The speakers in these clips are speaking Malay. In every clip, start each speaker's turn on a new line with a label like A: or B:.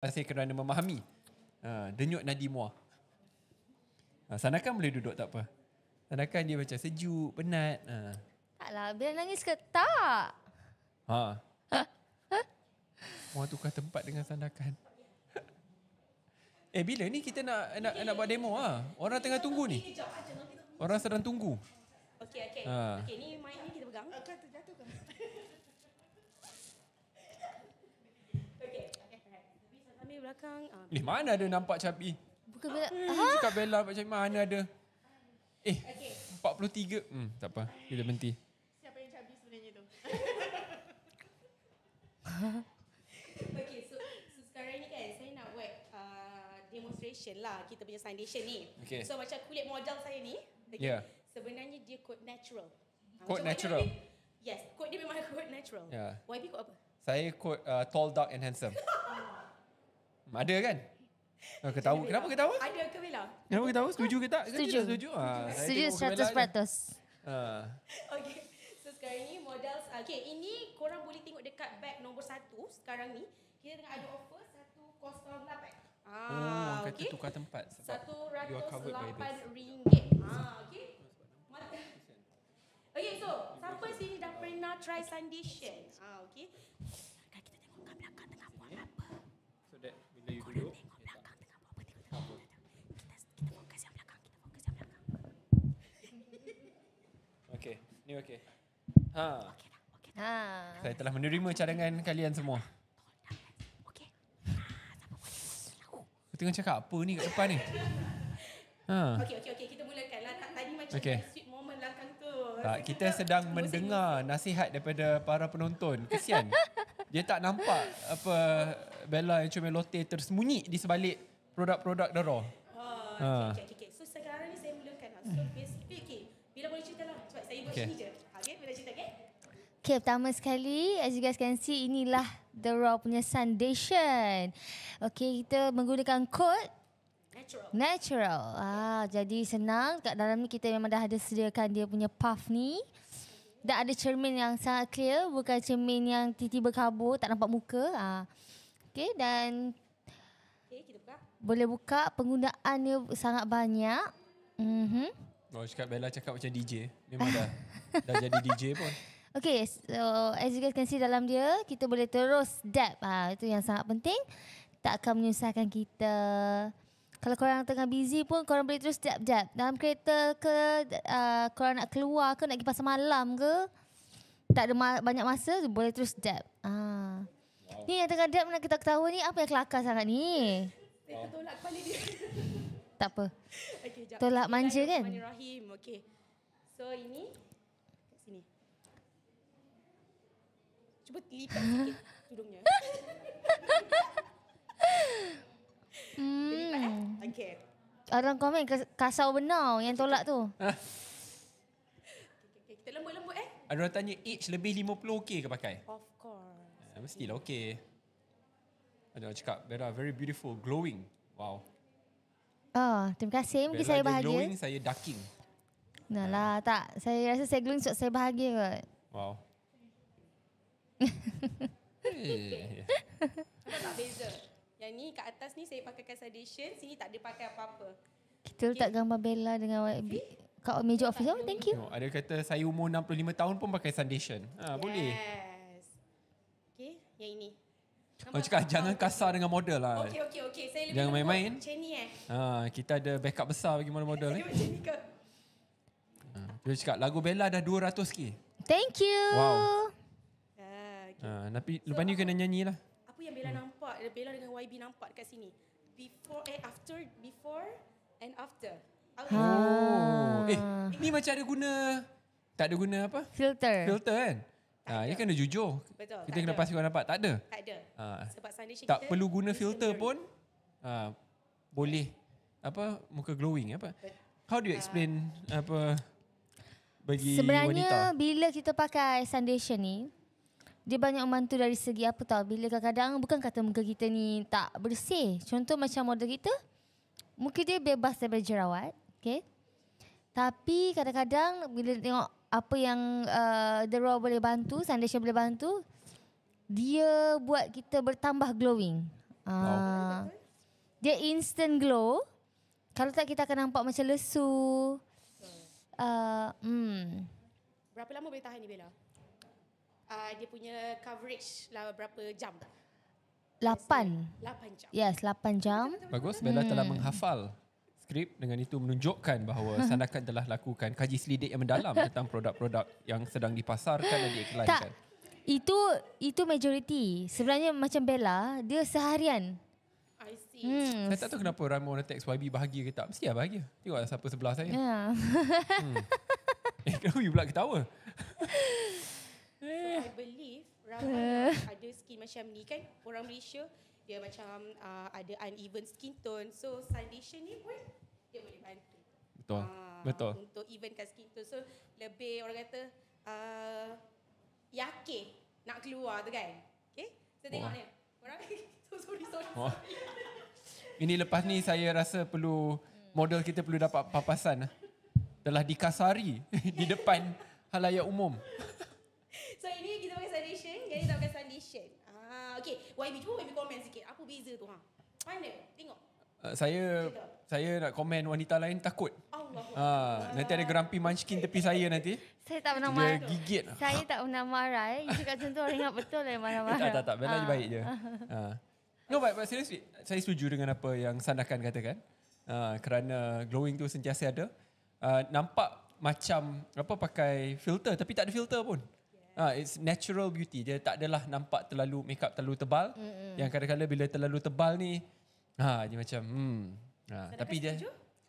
A: kasih kerana memahami denyut nadi muah. Sanakan boleh duduk tak apa. Sanakan dia macam sejuk, penat.
B: Taklah, Bella nangis ke tak?
A: Muah tukar tempat dengan Sanakan. Bila ni kita nak buat demo Orang tengah tunggu ni. Orang sedang tunggu.
C: Okey, ni mic ni kita pegang. Akan terjatuh ke? Okey. Ambil belakang.
A: Mana ada nampak cabi?
B: Bukan Bella.
A: Cakap Bella macam mana ada? 43. Tak apa. Kita berhenti.
C: Siapa yang cabi sebenarnya tu? Okey, so sekarang ni kan saya nak buat demonstration lah kita punya foundation ni.
A: Okay.
C: So macam kulit model saya ni,
A: Yeah.
C: sebenarnya dia code natural.
A: Code
C: Macam
A: natural?
C: Yes, code dia memang code natural.
A: Yeah.
C: YB code apa?
A: Saya quote tall, dark and handsome. Ada kan? Ketawa. Kenapa ketawa?
C: Ada ke Bella?
A: Kenapa ketawa? Setuju ke tak?
B: Setuju.
A: Kan setuju.
B: Setuju 100%.
C: Okay, so sekarang ni model, okay, ini korang boleh tengok dekat bag nombor 1 sekarang ni. Kita tengah ada offer 108.
A: Kata
C: okay.
A: tukar tempat sebab you are covered by this.
C: RM108. Okay. Okay, so siapa sini dah pernah try foundation? Okay. Kan kita tengok kat belakang tengah buat apa.
A: So that bila you duduk,
C: Tengok belakang tengah buat apa. Tengok. Kita fokus yang belakang.
A: Okay, ni okay.
C: Okay dah.
A: Saya telah menerima cadangan kalian semua.
C: Okay.
A: Aku tengah cakap apa ni kat depan ni?
C: Okay. Kita mulakan lah. Tadi macam
A: Okay.
C: sweet moment belakang tu.
A: Tak, kita sedang mendengar nasihat daripada para penonton. Kesian. Dia tak nampak apa Bella yang comel lote tersembunyi di sebalik produk-produk The Raw.
C: Okay. So sekarang ni saya mulakan lah. So basically, okay. Bila boleh cerita lah. Sebab saya buat sini je. Okay, bila cerita, okay?
B: Okay, pertama sekali, as you guys can see, inilah The Raw punya foundation. Okay, kita menggunakan kod Natural. Jadi senang. Kat dalam ni kita memang dah ada sediakan dia punya puff ni. Dah ada cermin yang sangat clear. Bukan cermin yang tiba-tiba kabur, tak nampak muka. Okay, dan
C: Okay, kita buka.
B: boleh buka. Penggunaannya sangat banyak.
A: Cakap Bella cakap macam DJ. Memang dah jadi DJ pun.
B: Okay, so as you guys can see dalam dia, kita boleh terus dab. Itu yang sangat penting. Tak akan menyusahkan kita. Kalau korang tengah busy pun, korang boleh terus dab-dab. Dalam kereta ke, korang nak keluar ke, nak pergi pasar malam ke, tak ada banyak masa, boleh terus dab. Ni yang tengah dab nak kita ketawa ni, apa yang kelakar sangat ni?
C: Saya tertolak kepala dia.
B: Tak apa.
C: Okay, jap.
B: Tolak manja kan?
C: Bismillahirrahmanirrahim. Okay. So ini, kat sini. Cuba lipat sikit tudungnya. Okay.
B: Orang komen kasau benar yang tolak tu.
C: Okay. Kita lembut-lembut
A: Ada orang tanya age lebih 50 okey ke pakai?
C: Of course.
A: Mestilah okey. Ada orang cakap Bella very beautiful, glowing. Wow.
B: Terima kasih. Mungkin
A: Bella
B: saya
A: dia
B: bahagia.
A: glowing, saya darking.
B: Nah lah, tak. Saya rasa saya glowing sebab saya bahagia kot.
A: Wow.
C: Nampak tak beza? Yang ni kat atas ni saya pakaikan foundation, sini tak ada pakai apa-apa.
B: Kita letak gambar Bella dengan kat meja office. Oh, thank you.
A: Ada kata saya umur 65 tahun pun pakai foundation. Boleh.
C: Yes. Okay, yang ini.
A: Orang cakap jangan kasar dengan model lah.
C: Okay. Saya lebih
A: Jangan main-main.
C: Macam ni
A: Kita ada backup besar bagi mana model ni.
C: Macam ni ke?
A: Dia cakap lagu Bella dah 200k.
B: Thank you.
A: Wow.
C: Okay.
A: Lepas ni kena nyanyi lah.
C: Apa yang Bella nampak, Bella dengan YB nampak dekat sini. Before and after.
A: Ni macam ada guna, tak ada guna apa?
B: Filter
A: kan? Dia kena jujur.
C: Betul.
A: Kita kena pastikan dapat. Tak ada.
C: Tak ada. Sebab foundation
A: Tak
C: kita
A: perlu guna filter pun boleh muka glowing apa? How do you explain bagi
B: Sebenarnya
A: wanita?
B: bila kita pakai foundation ni, dia banyak membantu dari segi apa tau. Bila kadang-kadang bukan kata muka kita ni tak bersih. Contoh macam model kita, muka dia bebas daripada jerawat. Okay. Tapi kadang-kadang bila tengok apa yang The Raw boleh bantu, foundation boleh bantu, dia buat kita bertambah glowing. Dia instant glow. Kalau tak kita akan nampak macam lesu.
C: Berapa lama boleh tahan ni Bella? Dia punya coverage lah berapa jam?
B: 8
C: jam.
B: Yes, 8 jam.
A: Bagus, Bella telah menghafal skrip, dengan itu menunjukkan bahawa Sandakan telah lakukan kaji selidik yang mendalam tentang produk-produk yang sedang dipasarkan dan diiklankan.
B: Tak, itu majority. Sebenarnya macam Bella, dia seharian.
C: I see.
A: Saya tak tahu kenapa ramai orang teks YB bahagia ke tak. Mesti lah bahagia. Tengoklah siapa sebelah saya.
B: Ya.
A: Kenapa you pula ketawa?
C: So I believe ramai ada skin macam ni kan. Orang Malaysia dia macam ada uneven skin tone. So foundation ni pun dia boleh bantu.
A: Betul. Betul.
C: Untuk evenkan skin tone. So lebih orang kata yakin nak keluar tu kan. Okay. So tengok ni. Orang sorry.
A: Ini lepas ni saya rasa perlu model kita perlu dapat papasan. Telah dikasari di depan halayak umum.
C: So ini kita pakai foundation, yang ni tak pakai foundation. Okay, YB cuba YB komen sikit. Apa beza tu Mana? Tengok.
A: Saya nak komen wanita lain takut.
C: Allah.
A: Nanti ada grumpy munchkin tepi saya nanti.
B: Saya tak pernah
A: Dia
B: marah.
A: gigit.
B: Saya tak pernah marah. You cakap macam tu orang ingat betul lah marah-marah.
A: Tak. Bella je baik je. No, but seriously, saya setuju dengan apa yang Sandakan katakan. Kerana glowing tu sentiasa ada. Nampak macam pakai filter tapi tak ada filter pun. It's natural beauty. Dia tak adalah nampak terlalu makeup terlalu tebal. Yang kadang-kadang bila terlalu tebal ni dia macam tapi dia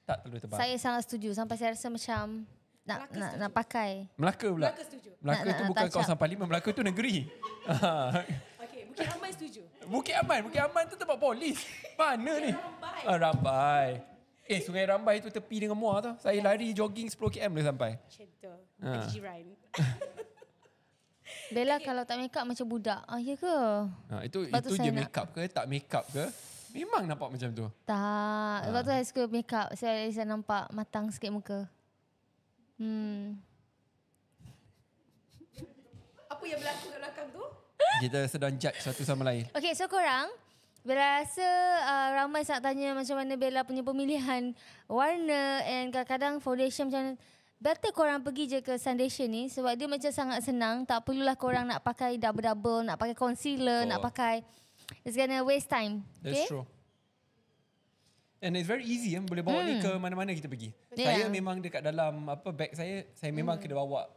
A: tak terlalu tebal.
B: Saya sangat setuju sampai saya rasa macam nak pakai.
A: Melaka pula.
C: Melaka setuju.
A: Melaka tu bukan kawasan parlimen, Melaka tu negeri.
C: Okay, Bukit Aman setuju.
A: Bukit Aman tu tempat polis. Mana ni?
C: Rambai.
A: Rambai. Sungai Rambai tu tepi dengan Muar tu. Saya lari jogging 10 km boleh sampai.
C: Macam tu. Jiran.
B: Bella kalau tak make up macam budak. Ya ke?
A: Itu
B: tu
A: dia
B: saya
A: make up ke tak make up ke? Memang nampak macam tu.
B: Tak. Sebab tu saya suka make up. Saya nampak matang sikit muka.
C: Apa yang berlaku kat belakang tu?
A: Kita sedang judge satu sama lain.
B: Okay, so korang, Bella rasa ramai sangat tanya macam mana Bella punya pemilihan warna and kadang-kadang foundation macam mana. Better korang pergi je ke foundation ni sebab dia macam sangat senang. Tak perlulah korang nak pakai double-double, nak pakai concealer, nak pakai. It's gonna waste time.
A: That's true. And it's very easy. Boleh bawa ni ke mana-mana kita pergi.
B: Yeah.
A: Saya memang dekat dalam bag saya memang kena bawa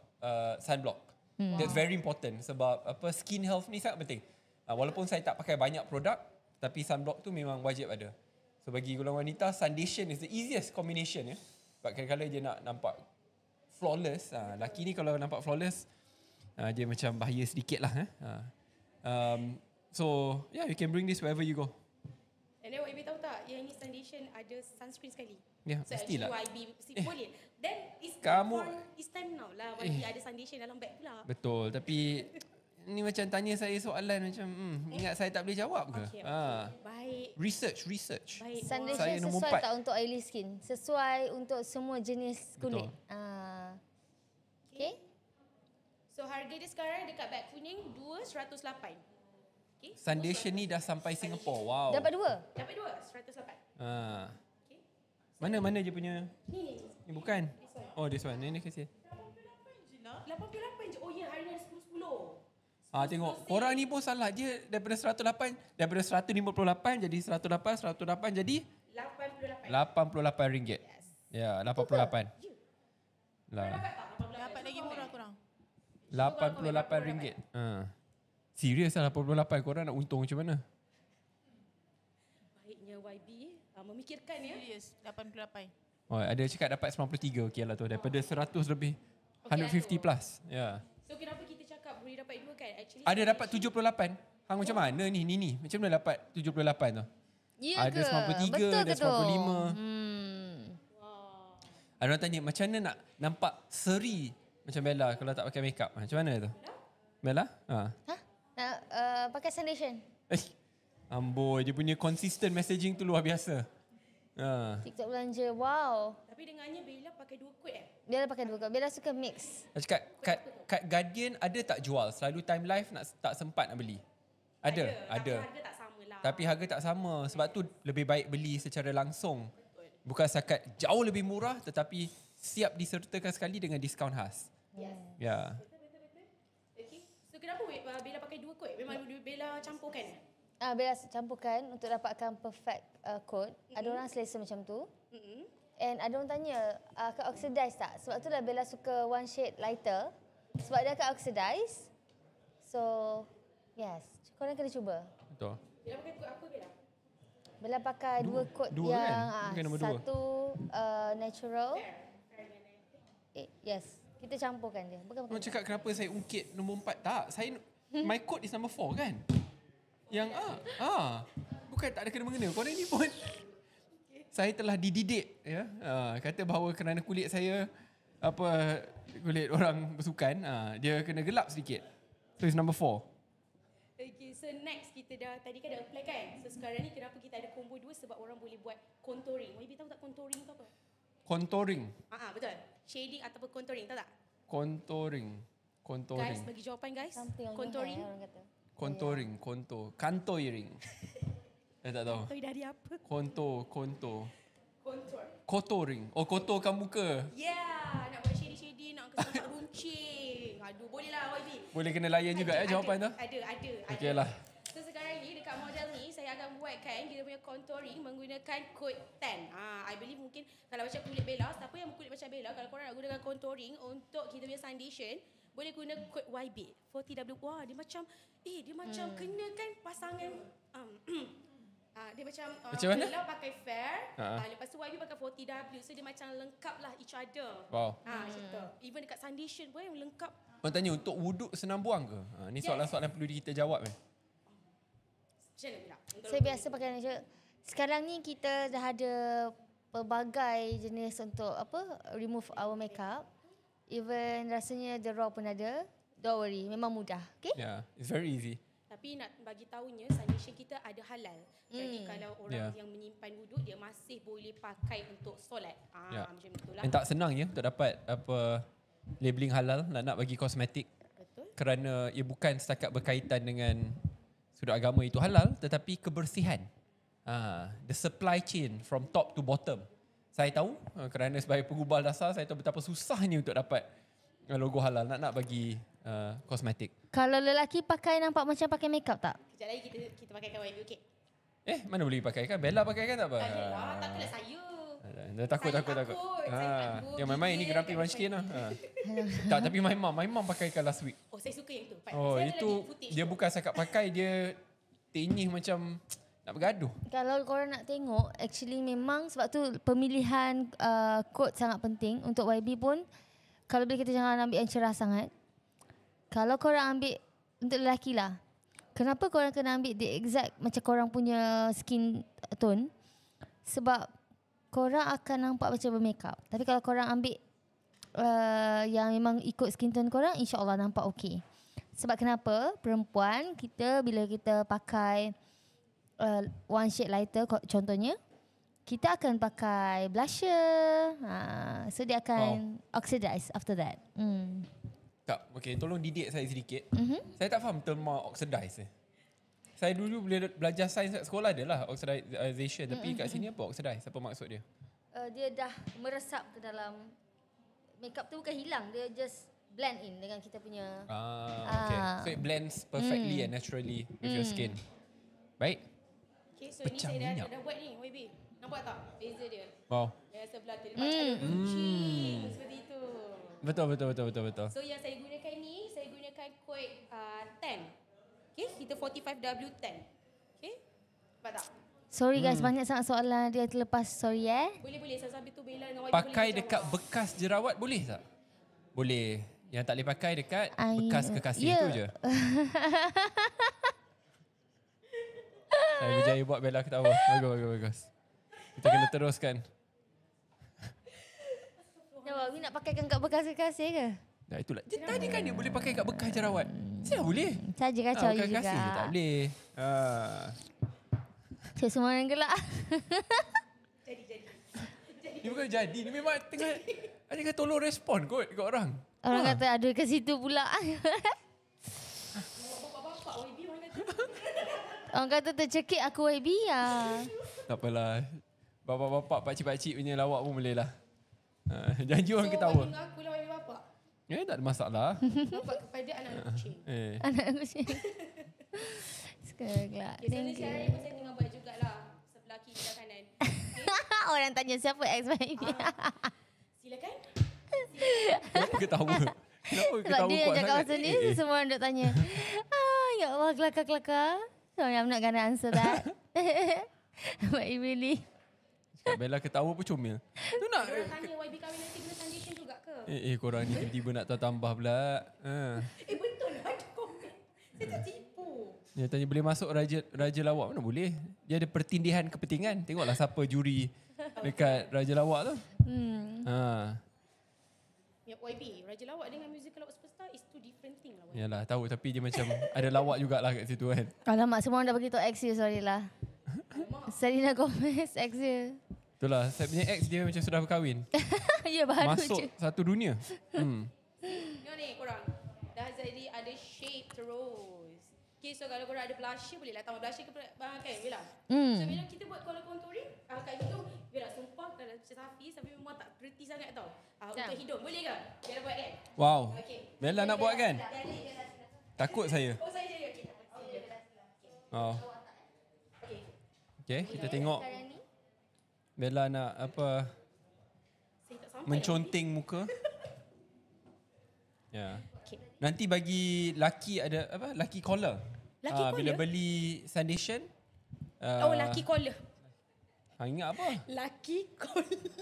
A: sunblock. That's very important sebab skin health ni sangat penting. Walaupun saya tak pakai banyak produk, tapi sunblock tu memang wajib ada. So bagi golongan wanita, foundation is the easiest combination ya. Sebab kadang-kadang dia nak nampak flawless. Laki ni kalau nampak flawless, dia macam bahaya sedikit lah. So yeah, you can bring this wherever you go.
C: And then YB tahu tak, yang ni foundation ada sunscreen sekali.
A: Ya,
C: So
A: mestilah.
C: actually YB boleh. Then it's time now lah YB ada foundation dalam bag pula.
A: Betul, tapi ni macam tanya saya soalan macam ingat saya tak boleh jawab ke?
C: Okay. Baik.
A: Research.
C: Baik.
B: Foundation
A: Saya nombor
B: sesuai
A: 4.
B: tak untuk oily skin? Sesuai untuk semua jenis kulit. Okay.
C: So harga dia sekarang dekat bag kuning 208. Okay.
A: Foundation ni dah sampai Singapore. Wow.
B: Dapat 2?
C: Dapat 108. Okay.
A: Mana dia punya?
C: Ni.
A: Ni bukan. Oh, this one. Ni kasi.
C: 88 je. Oh ya, hari ni ada 10-10.
A: Tengok. Korang ni pun salah. Dia daripada 108, daripada 158 jadi 108 jadi 88 ringgit.
C: Yes.
A: Ya, 88. Lah.
D: Dapat lagi murah korang.
A: 88 ringgit. Serius lah 88. Korang nak untung macam mana?
C: Baiknya YB memikirkan ya.
D: Serius, 88.
A: Oh, ada cakap dapat 93. Okey lah tu. Daripada 100 lebih. 150 plus. Ya. Yeah.
C: So kenapa kita cakap boleh dapat 2 kan? Actually
A: Ada dapat 78. Hang macam mana ni? Ni. Macam mana dapat 78 tu?
B: Ya
A: Ada
B: ke?
A: 93,
B: Betul
A: ada
B: ke tu?
A: 95. Ada orang tanya macam mana nak nampak seri macam Bella kalau tak pakai makeup. Macam mana tu? Bella?
B: Nak pakai foundation.
A: Amboi, dia punya consistent messaging tu luar biasa.
B: TikTok belanja. Wow.
C: Tapi dengannya Bella pakai 2 kod
B: Bella pakai 2 kod. Bella suka mix.
A: Cakap kat Guardian ada tak jual? Selalu Time Life tak sempat nak beli. Ada.
C: Tapi harga tak sama lah.
A: Tapi harga tak sama. Sebab tu lebih baik beli secara langsung. Bukan setakat jauh lebih murah tetapi siap disertakan sekali dengan diskaun khas. Ya.
C: Okay. So kenapa Bella pakai 2 kot? Memang Bella campurkan?
B: Bella campurkan untuk dapatkan perfect coat. Ada orang selesa macam tu. And ada orang tanya, akan oxidize tak? Sebab tu lah Bella suka one shade lighter. Sebab dia akan oxidize. So, yes. Korang kena cuba.
A: Betul.
C: Bella pakai kot apa Bella?
B: Bella pakai dua coat
A: dua
B: yang
A: kan? Bukan nombor 2.
B: satu natural. Yes. Kita campurkan dia. Bukan.
A: Orang cakap kenapa saya ungkit nombor 4. Tak. Saya my code is number 4 kan? Yang bukan tak ada kena-mengena. Korang ni pun saya telah dididik ya. Kata bahawa kerana kulit saya kulit orang bersukan, dia kena gelap sedikit. So it's number 4.
C: Okay, so next kita tadi kan dah apply kan? So sekarang ni kenapa kita ada combo 2? Sebab orang boleh buat contouring. YB tahu tak contouring tu apa?
A: Contouring.
C: Betul. Shading ataupun contouring, tahu tak?
A: Contouring.
C: Guys, bagi jawapan guys. Contouring.
A: Contouring. Contouring. Saya tak tahu.
C: Tahu dari apa?
A: Contour.
C: Contour.
A: Contouring. Oh, kotorkan muka.
C: Yeah, nak buat shading, nak kesan runcing. Aduh, boleh lah YB.
A: Boleh kena layan juga jawapan tu.
C: Ada.
A: Okey lah.
C: So sekarang ni dekat model ni saya akan buatkan kita punya contouring menggunakan code 10. I believe mungkin kalau macam kulit Bella, siapa yang kulit macam Bella, kalau korang nak gunakan contouring untuk kita punya foundation, boleh guna kod YB 40W. Wah, dia macam kena kan pasangan dia macam
A: mana?
C: Bella pakai fair, lepas tu YB pakai 40W. So dia macam lengkap lah each other.
A: Wow.
C: Macam tu. Even dekat foundation pun yang lengkap.
A: Orang tanya untuk wuduk senang buang ke? Ni soalan-soalan perlu kita jawab.
C: Macam mana Bella?
B: Saya biasa pakai Nature. Sekarang ni kita dah ada pelbagai jenis untuk remove our makeup. Even rasanya the raw pun ada. Don't worry, memang mudah. Okay?
A: Yeah, it's very easy.
C: Tapi nak bagi tahunya foundation kita ada halal. Jadi kalau orang yang menyimpan wuduk, dia masih boleh pakai untuk solat. Macam itulah.
A: Dan tak senang ya untuk dapat labeling halal nak bagi kosmetik.
C: Betul.
A: Kerana ia bukan setakat berkaitan dengan sudut agama itu halal, tetapi kebersihan. The supply chain from top to bottom. Saya tahu kerana sebagai pengubal dasar, saya tahu betapa susahnya untuk dapat logo halal nak bagi kosmetik.
B: Kalau lelaki pakai nampak macam pakai makeup tak?
C: Kejap lagi kita pakaikan YB, okey?
A: Mana boleh pakaikan? Bella pakaikan tak apa?
C: Adalah, takkanlah saya.
A: Takut.
C: Saya takut.
A: Yang main ini gerapi one sikit lah. Tak, tapi my mom pakaikan last week.
C: Oh, saya suka yang tu.
A: Oh,
C: Saya
A: itu
C: ada footage
A: dia
C: tu.
A: bukan setakat pakai, dia tenyih macam nak bergaduh.
B: Kalau korang nak tengok, actually memang sebab tu pemilihan coat sangat penting. Untuk YB pun, kalau boleh kita jangan ambil yang cerah sangat. Kalau korang ambil, untuk lelaki lah, kenapa korang kena ambil the exact macam korang punya skin tone? Sebab korang akan nampak macam bermakeup. Tapi kalau korang ambil yang memang ikut skin tone korang, insyaAllah nampak okey. Sebab kenapa? Perempuan, bila kita pakai one shade lighter contohnya, kita akan pakai blusher. So dia akan oxidize after that.
A: Tak, okay, tolong didik saya sedikit. Saya tak faham term oxidize. Saya dulu belajar sains kat sekolah adalah oxidization. Tapi kat sini apa oxidize? Apa maksud dia?
B: Dia dah meresap ke dalam makeup tu, bukan hilang, dia just blend in dengan kita punya.
A: Okay. So it blends perfectly and naturally with your skin. Baik.
C: Okay, so ni saya dah buat ni, YB. Nampak tak beza dia?
A: Wow.
C: Yang sebelah tu dia macam ada runcing seperti itu.
A: Betul.
C: So yang saya gunakan ni, saya gunakan kod 10. Okay, kita 45W10. Okay, nampak tak?
B: Sorry guys, banyak sangat soalan dia terlepas. Sorry
C: Boleh. Sambil tu Bella dengan YB
A: Pakai
C: boleh
A: dekat
C: jawab.
A: bekas jerawat boleh tak? Boleh. Yang tak boleh pakai dekat bekas kekasih
B: ya.
A: tu je. Saya berjaya buat Bella ketawa. Bagus. Kita kena teruskan.
B: Jawab, nak pakaikan kat bekas kekasih ke?
A: Dah itulah. Tadi kan dia boleh pakai kat bekas jerawat. Saya boleh.
B: Saja kacau
A: bekas
B: juga.
A: kekasih je tak boleh.
B: Cik semua orang gelak.
A: Ni bukan jadi. Ni memang tengah... Ada kata tolong respon kot kat orang.
B: Orang kata ada ke situ pula.
C: Bapak YB orang kata.
B: Orang kata tercekik aku YB lah.
A: Tak apalah. Bapak-bapak, pakcik-pakcik punya lawak pun boleh lah. Janji orang ketawa.
C: So, aku lah YB bapak.
A: Tak ada masalah.
C: Bapak kepada anak-anak kucing.
B: Anak kucing. Sekarang lah.
C: Okay, sana siaran ni pun saya tengah buat jugalah. Sebelah kiri dan kanan. Okay.
B: Orang tanya siapa ex-YB.
C: Silakan.
A: Kenapa ketawa? Kenapa
B: Sebab
A: ketawa
B: dia yang
A: kuat
B: cakap
A: sangat?
B: pasal ni, semua orang duk tanya. Ya Allah, kelakar-kelakar. So, I'm not gonna answer that. But it really...
A: Cakap Bella ketawa pun comel. Tu nak...
C: Orang tanya YB kahwin nanti guna foundation juga ke?
A: korang ni tiba-tiba nak tambah pula.
C: Betul lah ada komen. Saya tak tipu.
A: Dia tanya boleh masuk Raja Lawak. Mana boleh? Dia ada pertindihan kepentingan. Tengoklah siapa juri dekat Raja Lawak tu.
C: Ya, YB, Raja Lawak dengan musical lawak superstar is two different thing lah. YB.
A: Yalah, tahu tapi dia macam ada lawak jugalah kat situ kan.
B: Alamak, semua orang dah beritahu ex dia, sorry lah. Selena Gomez, ex dia.
A: Itulah, saya punya ex dia macam sudah berkahwin.
B: Ya, baru
A: Masuk
B: je.
A: satu dunia.
C: Tengok ni korang. Dah jadi ada shade terus. Okay, so kalau korang ada blusher, bolehlah tambah blusher ke kan, Bella? So bila kita buat color contouring, kat hidung, Bella sumpah kalau macam Safi, Safi memang tak pretty sangat tau. Untuk hidung, boleh ke? Bella buat kan?
A: Wow.
C: Okay.
A: Bella nak buat kan? Takut saya.
C: Oh, saya jadi. Okay.
A: Oh.
C: Okay.
A: Okay, kita tengok Bella nak apa
C: Saya tak sampai.
A: menconteng muka. Ya.
C: Okay.
A: Nanti bagi laki ada apa? Laki collar.
C: Lucky
A: Bila
C: collar?
A: beli foundation.
C: Oh, lucky collar.
A: Ingat apa?
C: Lucky collar.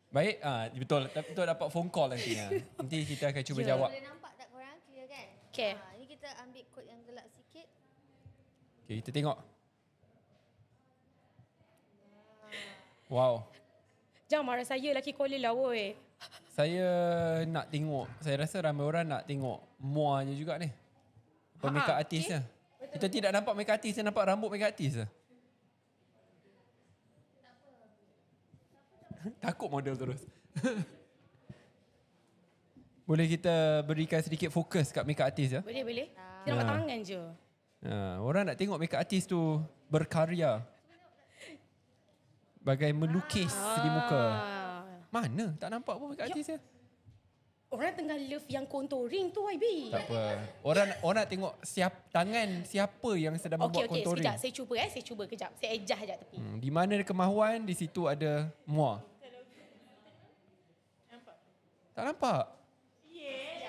A: Baik, betul. Betul dapat phone call nanti. Nanti kita akan cuba jawab.
B: Boleh nampak tak korang? Clear kan?
C: Okay.
B: Ni kita ambil kod yang gelap sikit.
A: Okay, kita tengok. Wow.
C: Jangan marah saya lucky collar lah woi.
A: Saya nak tengok. Saya rasa ramai orang nak tengok muanya juga ni. Apa makeup artisnya. Kita tidak nampak makeup artis, kita nampak rambut makeup artis lah. Takut model terus. Boleh kita berikan sedikit fokus kat makeup artis ya?
C: Boleh, boleh. Kita nampak tangan je.
A: Orang nak tengok makeup artis tu berkarya. Bagai melukis di muka. Mana? Tak nampak pun makeup artis ya?
C: Orang tengah love yang contouring tu YB.
A: Tak apa. Orang nak tengok tangan siapa yang sedang membuat
C: Okey,
A: contouring.
C: sekejap. Saya cuba kejap. Saya adjust sekejap tepi.
A: Di mana ada kemahuan, di situ ada mua. Tak nampak?
C: Okey.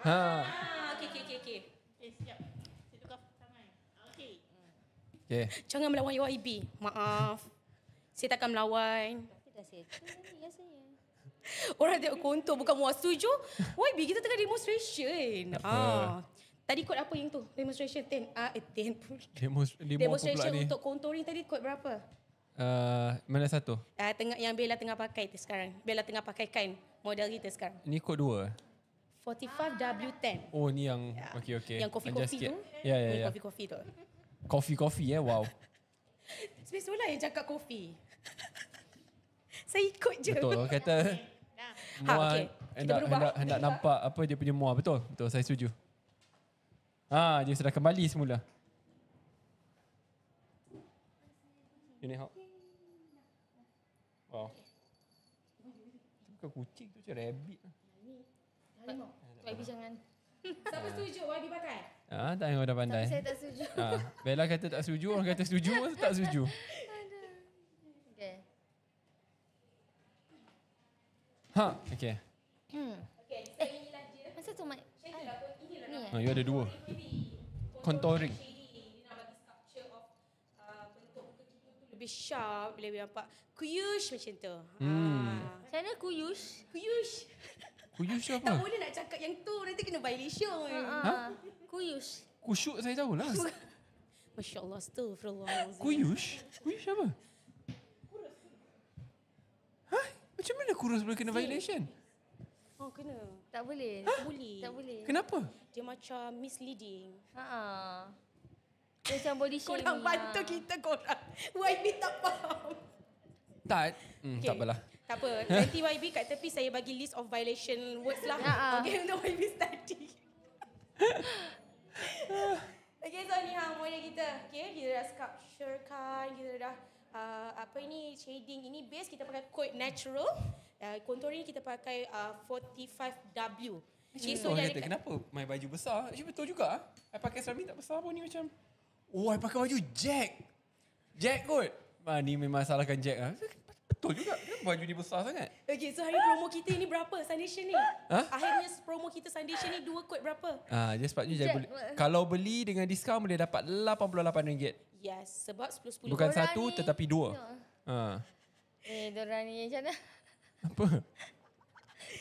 D: Siap. Saya tukar tangan. Okey.
A: Okay.
C: Jangan melawan YB. Maaf. Saya takkan melawan.
B: Tapi dah settle ni rasanya.
C: Orang tengok kontur bukan muat setuju. YB kita tengah demonstration.
A: Tak apa.
C: Tadi kod apa yang tu? Demonstration 10. 10 pun.
A: Demo
C: Demonstration
A: apa pula ni?
C: untuk contouring tadi kod berapa?
A: Mana satu?
C: Yang Bella tengah pakai tu sekarang. Bella tengah pakaikan model kita sekarang.
A: Ni kod 2.
C: 45W10.
A: Oh ni yang okey.
C: Yang kopi-kopi tu.
A: Ya.
C: Kopi-kopi tu.
A: Kopi wow.
C: Space lah yang cakap kopi. Saya ikut je.
A: Betul. Orang kata mua
C: okey. Kita berubah.
A: hendak nampak apa dia punya mua. Betul. Saya setuju. Dia sudah kembali semula. Ini hak. Wow. Itu bukan kucing tu, macam rabbit.
B: YB jangan.
C: Siapa setuju YB pakai?
A: Tak yang dah pandai.
B: Saya tak setuju.
A: Bella kata tak setuju, orang kata setuju, orang tak setuju.
B: Okay.
A: Okay.
C: Okey, so inilah dia.
B: Masa tu mic.
C: Inilah
B: Ni
A: You ada 2. Contouring.
C: dia nak bagi structure of bentuk muka kita tu lebih sharp, lebih nampak kuyush macam tu.
B: Macam mana kuyush?
C: Kuyush.
A: Kuyush
C: Tak
A: apa?
C: boleh nak cakap yang tu, nanti kena violation.
B: Kuyush.
A: Kusyuk saya tahulah.
C: Masya Allah, astagfirullahaladzim.
A: Kuyush? Kuyush apa? Macam mana kurus boleh kena violation?
C: Oh, kena.
B: Tak boleh.
C: Boleh.
B: Tak boleh.
A: Kenapa?
C: Dia macam misleading.
B: Dia macam body shaming.
C: Korang bantu kita korang. YB tak faham.
A: Tak. Tak apalah.
C: Tak apa. Nanti YB kat tepi saya bagi list of violation words lah. Okay, untuk YB study. Okay, so ni model kita. Okay, kita dah sculpturekan, kita dah shading. Ini base kita pakai Code Natural. Contouring kita pakai 45W. Okay,
A: So dia kata, kenapa my baju besar? Betul juga. I pakai serami tak besar pun ni macam. Oh, I pakai baju Jack. Jack kot. Ni memang salahkan Jack lah. Betul juga. Baju ni besar sangat.
C: Okay, so hari promo kita ni berapa foundation ni? Akhirnya promo kita foundation ni 2 kod berapa?
A: Dia sebabnya Jack boleh. Kalau beli dengan diskaun boleh dapat RM88.
C: Yes, sebab 10-10.
A: Bukan
B: Dorang
A: satu
B: ni-
A: tetapi 2.
B: Diorang ni macam mana?
A: Apa?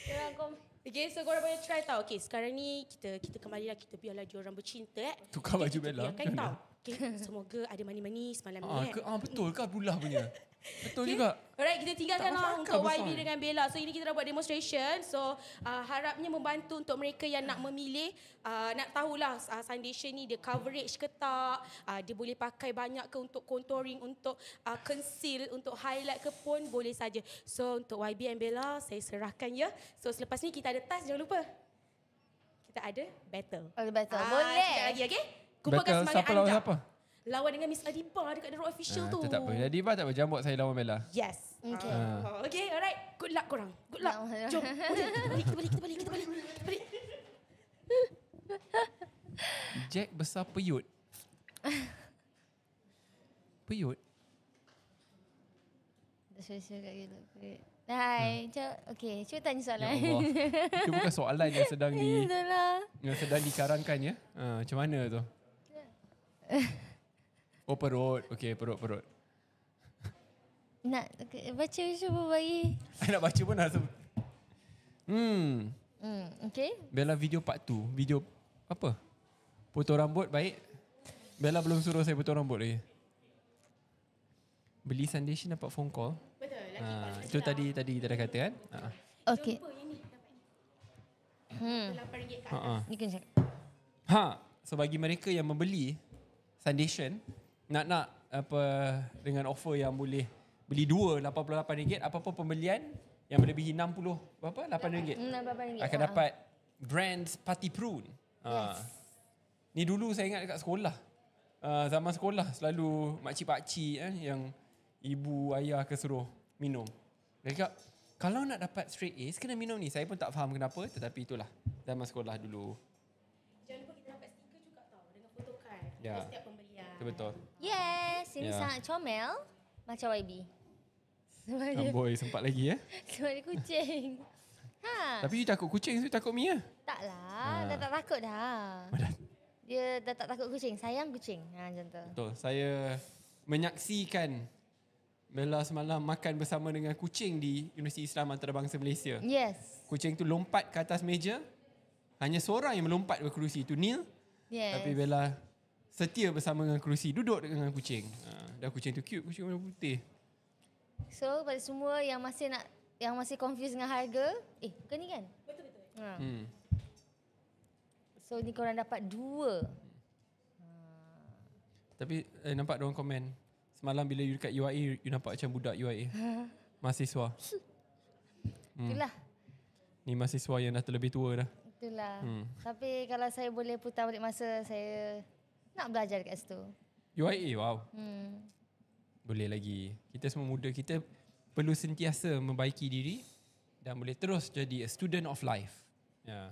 B: Diorang
C: Okay, so korang boleh try tau. Okay, sekarang ni kita kembali lah. Kita biarlah diorang bercinta.
A: Tukar baju
C: Kita
A: Bella.
C: biarkan tau. Okay, semoga ada manis-manis malam ni.
A: Betul ke Abdullah punya? Betul juga.
C: Alright, kita tinggalkan
A: Tak
C: lah
A: masuk
C: untuk
A: akal
C: YB
A: besar.
C: dengan Bella. So ini kita dah buat demonstration. So harapnya membantu untuk mereka yang nak memilih, nak tahulah foundation ni dia coverage ke tak, dia boleh pakai banyak ke untuk contouring, untuk conceal, untuk highlight ke pun boleh saja. So untuk YB and Bella saya serahkan ya. So selepas ni kita ada task, jangan lupa. Kita ada battle.
B: Oh, betul. Boleh.
C: Sekejap lagi, okay? Kumpulkan
A: Battle
C: semangat
A: siapa lawan
C: anda.
A: siapa?
C: Lawan dengan Miss Adiba dekat The Rock Official tu.
A: Tak apa. Jadi tak apa. Jangan buat saya lawan Bella.
C: Yes.
B: Okay.
C: Okay, alright. Good luck korang. Good luck.
B: Ya.
C: Jom. Kita balik.
A: Jack besar peyut. Peyut?
B: Suruh kat gitu. Hai, okay, cuba tanya
A: Ya
B: soalan.
A: Allah. Itu bukan soalan yang
B: Itulah.
A: sedang dikarankan ya. Macam mana tu? Oh, perut. Okey, perut.
B: Nak baca cuba bagi.
A: Saya nak baca pun dah.
B: Okay.
A: Bella video part 2. Video apa? Potong rambut baik. Bella belum suruh saya potong rambut lagi. Beli foundation dapat phone call.
C: Betul.
A: Itu tadi kita dah kata kan?
B: Okay.
C: Apa yang ni? RM8 kat atas.
B: Ni kena cakap.
A: So bagi mereka yang membeli foundation, nak apa dengan offer yang boleh beli 2 RM88, apa-apa pembelian yang melebihi 60 berapa? RM8
B: RM8.
A: akan dapat Brands Party Prune.
B: Yes.
A: Ni dulu saya ingat dekat sekolah. Zaman sekolah selalu makcik-pakcik yang ibu ayah akan suruh minum. Dia cakap, kalau nak dapat straight A's kena minum ni. Saya pun tak faham kenapa, tetapi itulah zaman sekolah dulu.
C: Jangan lupa kita dapat stiker juga tau dengan photocard.
A: Ya.
C: Setiap pembelian.
A: Itu betul.
B: Yes, ini
A: Ya.
B: sangat comel macam YB. Sebab dia,
A: Boy sempat lagi ya.
B: sebab dia kucing.
A: Tapi you takut kucing, you takut Mia.
B: Taklah, dah tak takut dah. Dia dah tak takut kucing, sayang kucing. Macam tu.
A: Betul. Saya menyaksikan Bella semalam makan bersama dengan kucing di Universiti Islam Antarabangsa Malaysia.
B: Yes.
A: Kucing tu lompat ke atas meja. Hanya seorang yang melompat ke kerusi. Itu Neil.
B: Yes.
A: Tapi Bella setia bersama dengan kerusi. Duduk dengan kucing. Dan kucing tu cute. Kucing warna putih.
B: So, pada semua yang masih confused dengan harga, bukan ni kan?
C: Betul.
B: So, ni korang dapat 2.
A: Tapi nampak diorang komen. Semalam bila you dekat UIA, you nampak macam budak UIA. Mahasiswa.
B: Itulah.
A: Ni mahasiswa yang dah terlebih tua dah.
B: Itulah. Tapi kalau saya boleh putar balik masa, saya nak belajar dekat situ.
A: UIA, wow. Boleh lagi. Kita semua muda. Kita perlu sentiasa membaiki diri dan boleh terus jadi a student of life. Ya.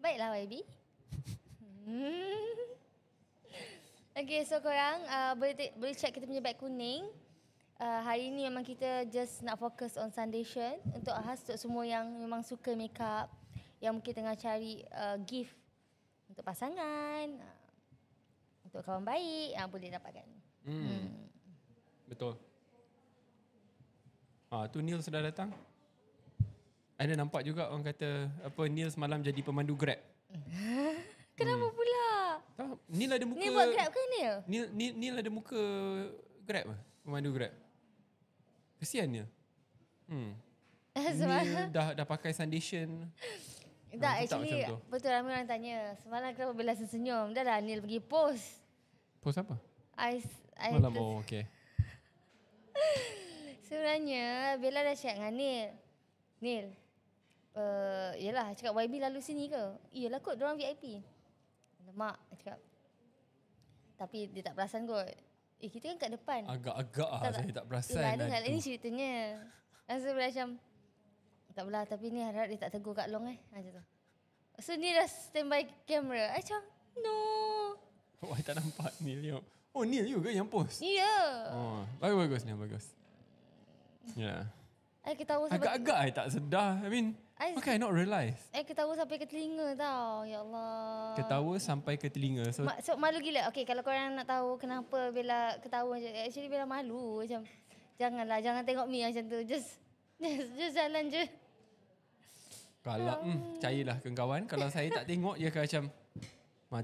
B: Baiklah YB. Okay, so korang boleh check kita punya beg kuning. Hari ni memang kita just nak fokus on foundation untuk khas untuk semua yang memang suka makeup, yang mungkin tengah cari gift untuk pasangan, untuk kawan baik, boleh dapatkan.
A: Betul. Tu Neil sudah datang. Ada nampak juga orang kata apa Neil semalam jadi pemandu Grab.
B: Kenapa pula?
A: Tak, Neil ada muka.
B: Ni buat Grab ke ni?
A: Neil ada muka Grab ke? Pemandu Grab. Kesian Neil. Neil dah pakai foundation.
B: Tak,
A: tak
B: actually
A: macam tu.
B: betul ramai orang tanya. Semalam kenapa Bella senyum? Dah lah Neil pergi post.
A: Post apa?
B: I
A: Malam, okay.
B: Sebenarnya Bella dah cakap dengan Neil. Neil, yelah cakap YB lalu sini ke? Iyalah kot, diorang VIP. Lemak. Dia cakap. Tapi dia tak perasan kot. Kita kan kat depan.
A: Agak-agak saya tak perasan.
B: Yelah, ada kat ini ceritanya. Rasa macam, tak apalah, tapi ni harap dia tak tegur Kak Long macam tu. So ni dah standby kamera. Macam, no.
A: Oh, I tak nampak Neil tengok. Oh, Neil juga yang post?
B: Ya. Yeah.
A: Oh, bagus Neil, bagus. Ya.
B: I ketawa sampai...
A: Agak-agak I tak sedar. I mean, how can I not realise?
B: Ketawa sampai ke telinga tau. Ya Allah.
A: Ketawa sampai ke telinga. So
B: Malu gila. Okay, kalau korang nak tahu kenapa Bella ketawa macam, actually Bella malu. Macam, jangan tengok me macam tu. Just jalan je.
A: kalau, percayalah kawan-kawan. Kalau saya tak tengok, dia akan macam,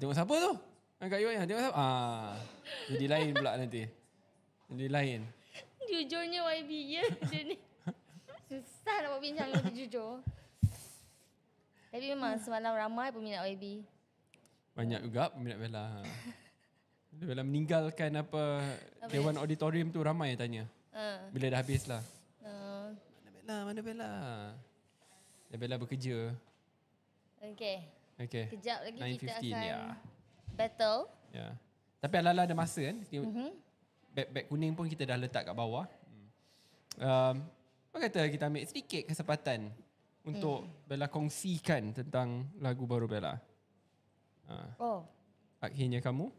A: tengok siapa tu? Kak Iwan, tengok siapa? Jadi lain pula nanti. Jadi lain.
B: Jujurnya YB ya. Dia ni. Susah nak buat bincang lebih jujur. Tapi memang semalam ramai peminat YB.
A: Banyak juga peminat Bella. Bella meninggalkan Dewan Auditorium tu, ramai yang tanya. Bila dah habis lah. Mana Bella? Bella bekerja.
B: Okay. Kejap lagi
A: 9:15,
B: kita akan battle.
A: Ya. Tapi ala-ala ada masa kan. Beg kuning pun kita dah letak kat bawah. Apa kata kita ambil sedikit kesempatan untuk Bella kongsikan tentang lagu baru Bella. Akhirnya kamu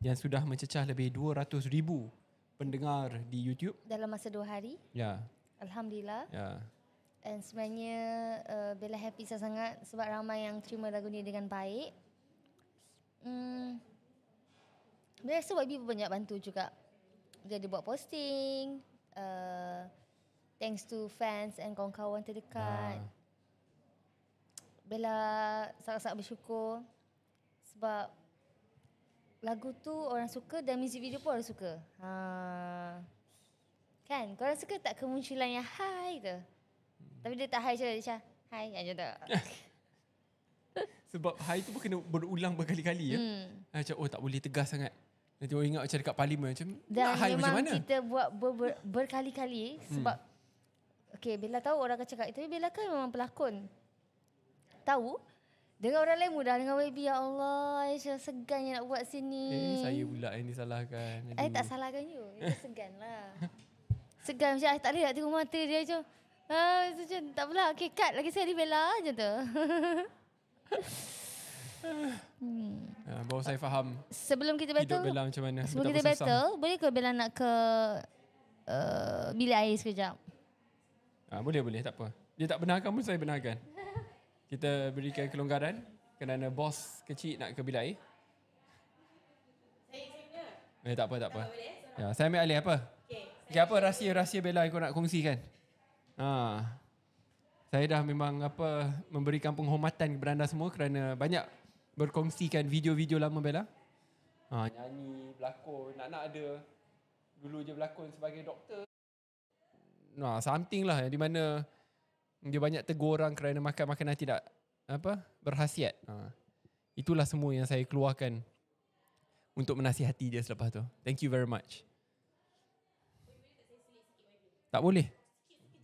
A: yang sudah mencecah lebih 200,000 pendengar di YouTube
B: Dalam masa 2 hari.
A: Ya.
B: Alhamdulillah.
A: Ya.
B: Dan sebenarnya Bella happy sangat sebab ramai yang terima lagu ni dengan baik. Bella rasa YB banyak bantu juga. Dia buat posting. Thanks to fans and kawan-kawan terdekat. Bella sangat-sangat bersyukur sebab lagu tu orang suka dan music video pun orang suka. Kan? Korang suka tak kemunculan yang hai tu? Tapi dia tak hai je, dia macam hai macam tu.
A: Sebab hai tu pun kena berulang berkali-kali ya. Macam tak boleh tegas sangat. Nanti orang ingat macam dekat parlimen macam
B: dan
A: hai macam mana?
B: Dan memang kita buat berkali-kali sebab Bella tahu orang akan cakap, tapi Bella kan memang pelakon. Tahu? Dengan orang lain mudah, dengan YB, ya Allah, Aisyah segannya nak buat sini.
A: Saya pula yang disalahkan.
B: Tak salahkan you. Itu segan lah. Segan macam, tak boleh nak tengok mata dia macam. Macam tak apalah, cut lagi sekali Bella macam tu.
A: Baru saya faham.
B: Sebelum kita battle,
A: hidup Bella macam mana.
B: Sebelum kita battle, boleh ke Bella nak ke bilik air sekejap?
A: Boleh, tak apa. Dia tak benarkan pun saya benarkan. Kita berikan kelonggaran kerana bos kecil nak ke bilik air. Saya tak apa. Ya, saya ambil alih apa? Okay, apa rahsia-rahsia Bella yang kau nak kongsikan? Saya dah memang memberikan penghormatan kepada anda semua kerana banyak berkongsikan video-video lama Bella. Nyanyi, berlakon, nak ada. Dulu je berlakon sebagai doktor. Something lah di mana dia banyak tegur orang kerana makan makanan tidak berkhasiat. Itulah semua yang saya keluarkan untuk menasihati dia selepas tu. Thank you very much. Tak boleh?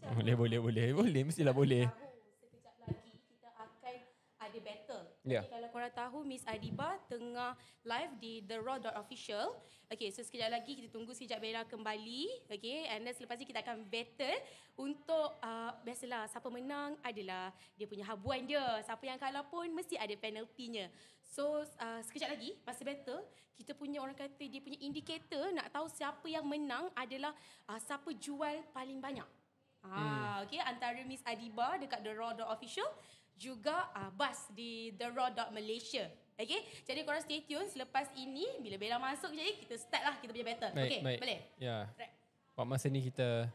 A: Boleh, mestilah boleh.
C: Sekejap lagi kita akan ada battle.
A: Ya.
C: Kalau korang tahu, Miss Adiba tengah live di The Raw.official. So sekejap lagi kita tunggu sekejap Bella kembali. And then selepas ni kita akan battle untuk biasalah siapa menang adalah dia punya habuan dia. Siapa yang kalah pun mesti ada penaltinya. So sekejap lagi masa battle kita punya orang kata dia punya indikator nak tahu siapa yang menang adalah siapa jual paling banyak. Antara Miss Adiba dekat The Raw.official juga Bas di The Raw.malaysia. Jadi korang stay tune. Selepas ini bila Bella masuk je kita start lah kita punya battle.
A: Baik.
C: Boleh?
A: Ya.
C: Right.
A: Pada masa ni kita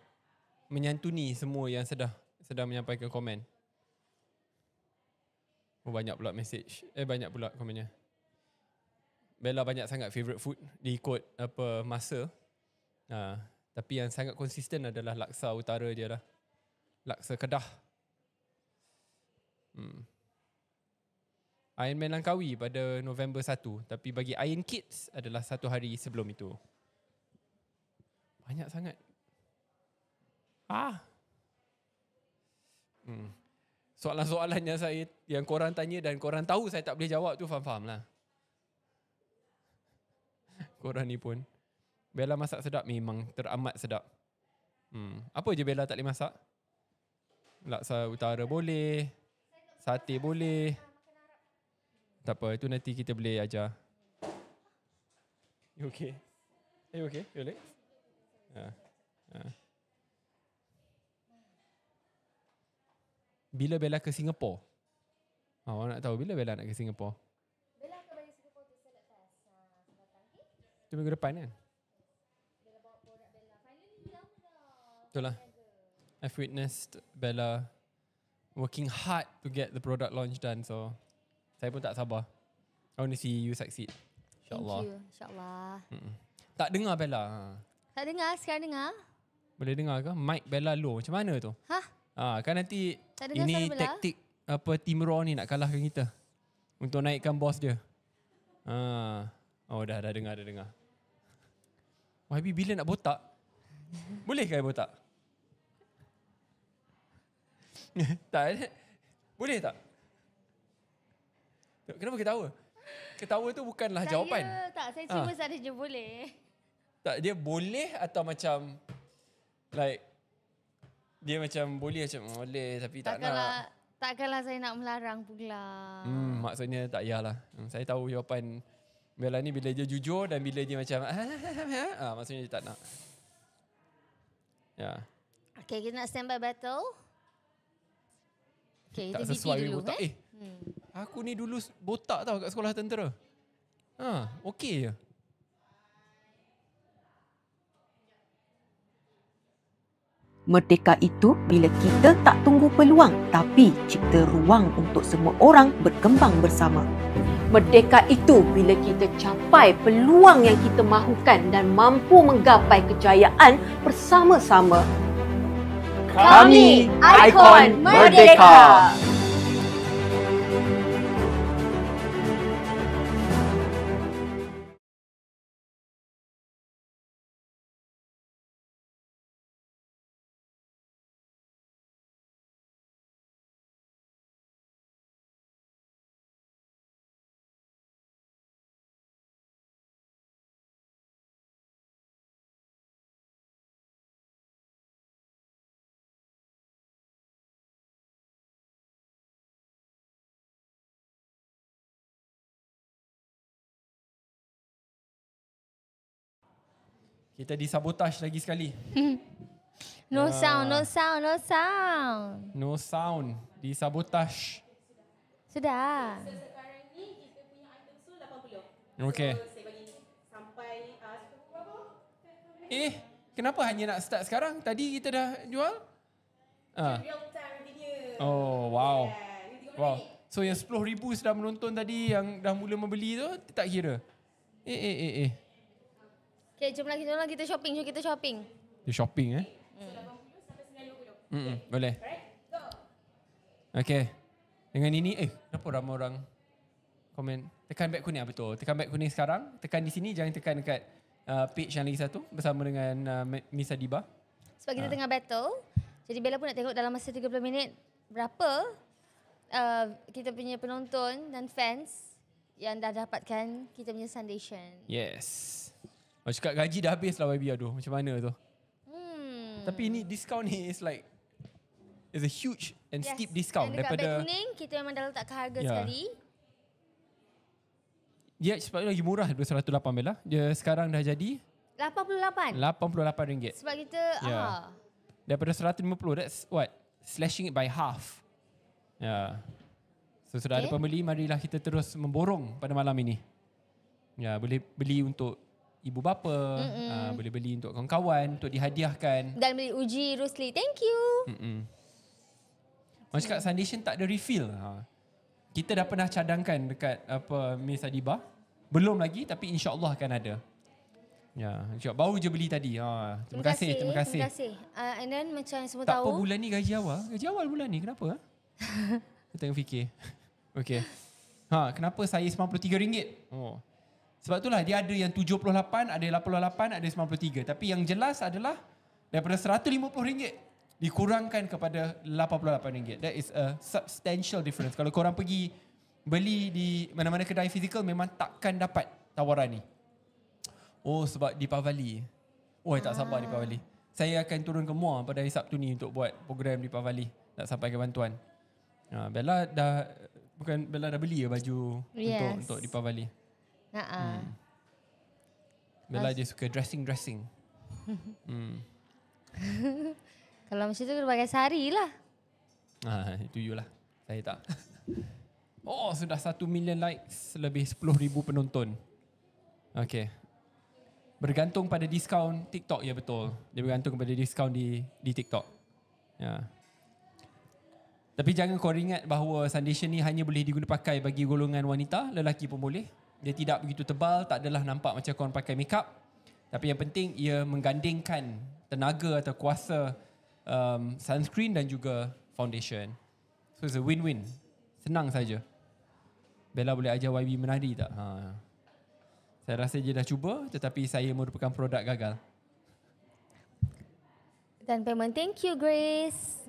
A: menyantuni semua yang sedang menyampaikan komen. Banyak pula message. Banyak pula komennya. Bella banyak sangat favourite food diikut masa. Tapi yang sangat konsisten adalah laksa utara dia lah. Laksa Kedah. Ironman Langkawi pada November 1. Tapi bagi Iron Kids adalah 1 hari sebelum itu. Banyak sangat. Soalan-soalan yang korang tanya dan korang tahu saya tak boleh jawab tu faham lah. korang ni pun. Bella masak sedap memang teramat sedap. Apa je Bella tak boleh masak? Laksa utara boleh. Sate boleh. Tak apa, itu nanti kita boleh ajar. You okay? You okay? You okay? Bila Bella ke Singapore? Awak nak tahu bila Bella nak ke Singapore?
B: Bella akan balik Singapore tu Salad Fest.
A: Itu minggu depan kan?
B: Bella bawa produk Bella. Finally lama dah.
A: Betul lah. I've witnessed Bella working hard to get the product launch done. So, saya pun tak sabar. I want to see you succeed. InsyaAllah.
B: Thank you. InsyaAllah.
A: Tak dengar Bella?
B: Tak dengar? Sekarang dengar?
A: Boleh dengar ke? Mic Bella low. Macam mana tu? Kan nanti
B: Tak dengar
A: ini
B: suara Bella?
A: taktik apa Team Raw ni nak kalahkan kita. Untuk naikkan bos dia. Oh dah dengar. YB bila nak botak? Boleh ke botak? Tak. Boleh tak? Kenapa ketawa? Ketawa tu bukanlah jawapan.
B: Saya cuma saja boleh.
A: Tak, dia boleh atau macam like dia macam boleh tapi tak nak.
B: Takkanlah saya nak melarang pula.
A: Maksudnya tak yalah. Saya tahu jawapan Bella ni bila dia jujur dan bila dia macam maksudnya dia tak nak. Ya.
B: Okay, kita nak standby battle. Okay,
A: Tak
B: itu
A: sesuai
B: BP dulu.
A: botak. Aku ni dulu botak tau kat sekolah tentera. Okey je.
E: Merdeka itu bila kita tak tunggu peluang tapi cipta ruang untuk semua orang berkembang bersama. Merdeka itu bila kita capai peluang yang kita mahukan dan mampu menggapai kejayaan bersama-sama. Kami Ikon Merdeka!
A: Kita disabotaj lagi sekali.
B: No sound.
A: No sound. Disabotaj.
B: Sudah.
C: Sekarang ni kita punya item so 80.
A: Okay.
C: So, saya bagi sampai berapa?
A: Kenapa hanya nak start sekarang? Tadi kita dah jual?
C: Real time dia.
A: Oh, wow. Wow. So yang 10,000 sudah menonton tadi yang dah mula membeli tu tak kira.
B: Okay, jom kita shopping. Jom kita shopping.
A: Dia shopping boleh. Okay. Dengan ini kenapa ramai orang komen tekan back kuning betul. Tekan back kuning sekarang, tekan di sini, jangan tekan dekat page yang lagi satu bersama dengan Miss Adiba.
B: Sebab kita tengah battle. Jadi Bella pun nak tengok dalam masa 30 minit berapa kita punya penonton dan fans yang dah dapatkan kita punya Sundation.
A: Yes. Aku cakap gaji dah habis lah YB, aduh macam mana tu. Tapi ini discount ni is like it's a huge and steep discount
B: dan dekat
A: daripada
B: beg kuning kita memang dah letakkan harga sekali.
A: Dia sebabnya lagi murah daripada 108 Bella. Dia sekarang dah jadi
B: 88.
A: RM88.
B: Sebab kita
A: daripada 150, that's what? Slashing it by half. So sudah ada pembeli, marilah kita terus memborong pada malam ini. Boleh beli untuk ibu bapa, boleh beli untuk kawan-kawan, untuk dihadiahkan.
B: Dan beli uji Rusli. Thank you.
A: Macam cakap Sundation tak ada refill. Kita dah pernah cadangkan dekat Miss Adiba. Belum lagi tapi insya-Allah akan ada. Baru je beli tadi. Terima kasih.
B: Terima kasih. And then macam semua
A: tak
B: tahu.
A: Tak apa bulan ni gaji awal. Gaji awal bulan ni kenapa? Kita tengah fikir. Okey. Kenapa saya RM93? Sebab itulah dia ada yang 78, ada yang 88, ada yang 93. Tapi yang jelas adalah daripada RM150 dikurangkan kepada RM88. That is a substantial difference. Kalau korang pergi beli di mana-mana kedai fizikal memang takkan dapat tawaran ni. Oh, sebab Deepavali. Oh, tak sabar Deepavali. Saya akan turun ke Muar pada hari Sabtu ni untuk buat program Deepavali. Nak sampaikan bantuan. Bella dah beli baju untuk Deepavali. Bella dia suka dressing.
B: Kalau macam tu kena pakai sari lah.
A: Itu you lah. Saya tak. Oh, sudah 1 million likes, lebih 10,000 penonton. Okay. Bergantung pada diskaun TikTok, ya betul. Dia bergantung pada diskaun di TikTok. Ya. Tapi jangan kau ingat bahawa foundation ni hanya boleh digunakan pakai bagi golongan wanita, lelaki pun boleh. Dia tidak begitu tebal, tak adalah nampak macam kau pakai makeup. Tapi yang penting ia menggandingkan tenaga atau kuasa sunscreen dan juga foundation. So it's a win-win. Senang saja. Bella boleh ajar YB menari tak? Saya rasa dia dah cuba, tetapi saya merupakan produk gagal.
B: Dan payment, thank you Grace.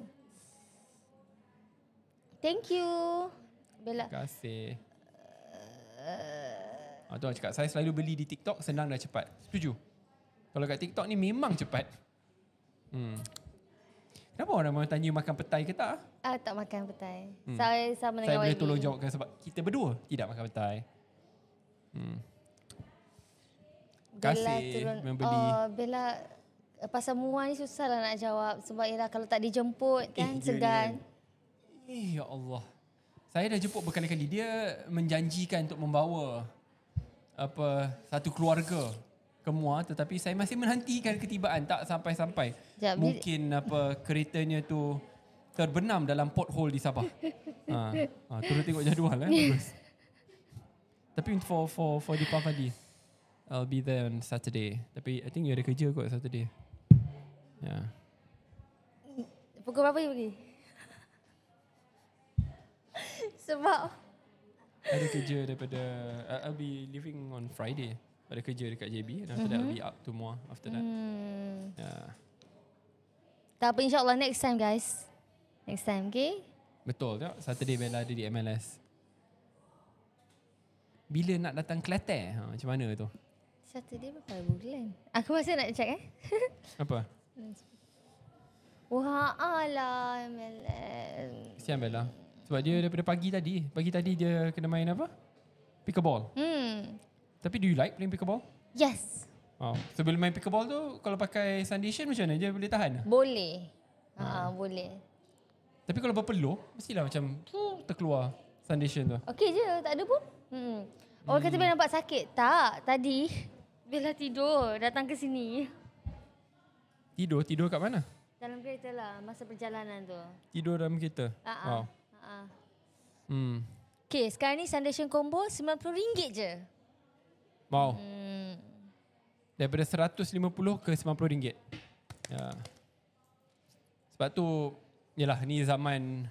B: Thank you Bella.
A: Terima kasih. Tu orang cakap, saya selalu beli di TikTok, senang dan cepat. Setuju. Kalau kat TikTok ni memang cepat. Kenapa orang mahu tanya makan petai ke tak?
B: Tak makan petai. Saya sama dengan
A: Saya boleh
B: YB.
A: tolong jawabkan sebab kita berdua tidak makan petai.
B: Bella
A: Kasih
B: turun.
A: membeli.
B: Bella pasal Muar ni susah lah nak jawab. Sebab ialah kalau tak dijemput kan
A: dia
B: segan.
A: Ya Allah. Saya dah jemput berkali-kali. Dia menjanjikan untuk membawa satu keluarga ke Muar, tetapi saya masih menantikan ketibaan, tak sampai-sampai. Mungkin keretanya tu terbenam dalam pothole di Sabah. Turut tengok jadual bagus. Tapi for Deepavali, I'll be there on Saturday. Tapi I think you ada kerja kot Saturday. Ya.
B: Pukul berapa you pergi? Sebab
A: Ada kerja daripada I'll be leaving on Friday. Ada kerja dekat JB, and after that I'll be up to Muar after that.
B: Tak apa, insyaAllah next time guys. Next time, okay?
A: Betul tak? Saturday Bella ada di MLS. Bila nak datang Kelantan? Macam mana tu?
B: Saturday berapa bulan? Aku masih nak check
A: Apa?
B: Wah, alah MLS.
A: Kesian Bella. Sebab dia daripada pagi tadi. Pagi tadi dia kena main apa? Pickleball. Tapi do you like playing pickleball?
B: Yes.
A: Sebelum main pickleball tu, kalau pakai foundation macam mana? Dia boleh tahan?
B: Boleh. Boleh.
A: Tapi kalau berpeluh, mestilah macam terkeluar foundation tu.
B: Okey je, tak ada pun. Orang kata Bella nampak sakit. Tak, tadi Bella tidur, datang ke sini.
A: Tidur kat mana?
B: Dalam kereta lah, masa perjalanan tu.
A: Tidur dalam kereta? Wow.
B: Okay, sekarang ni foundation combo RM90 je.
A: Wow. Daripada 150 ke RM90. Ya. Sebab tu, yalah, ni zaman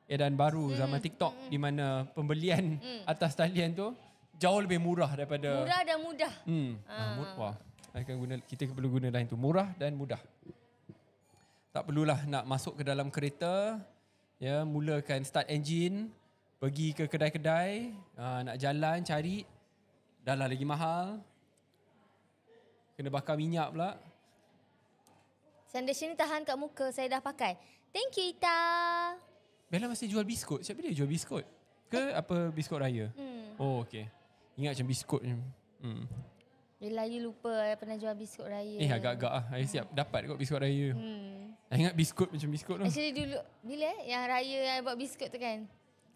A: edan baru, zaman TikTok di mana pembelian atas talian tu jauh lebih murah daripada...
B: Murah dan mudah.
A: Wah. Kita perlu guna lain tu. Murah dan mudah. Tak perlulah nak masuk ke dalam kereta, ya, mulakan start engine, pergi ke kedai-kedai, nak jalan cari, dah lah lagi mahal. Kena bakar minyak pula.
B: Foundation ni tahan kat muka, saya dah pakai. Thank you Ita.
A: Bella masih jual biskut. Siapa dia jual biskut? Ke apa biskut raya? Oh, okey. Ingat macam biskut ni.
B: Bella, you lupa I pernah jual biskut raya.
A: Agak-agak lah. I siap dapat kot biskut raya. I ingat biskut macam biskut tu.
B: Actually dulu, bila yang raya I buat biskut tu kan.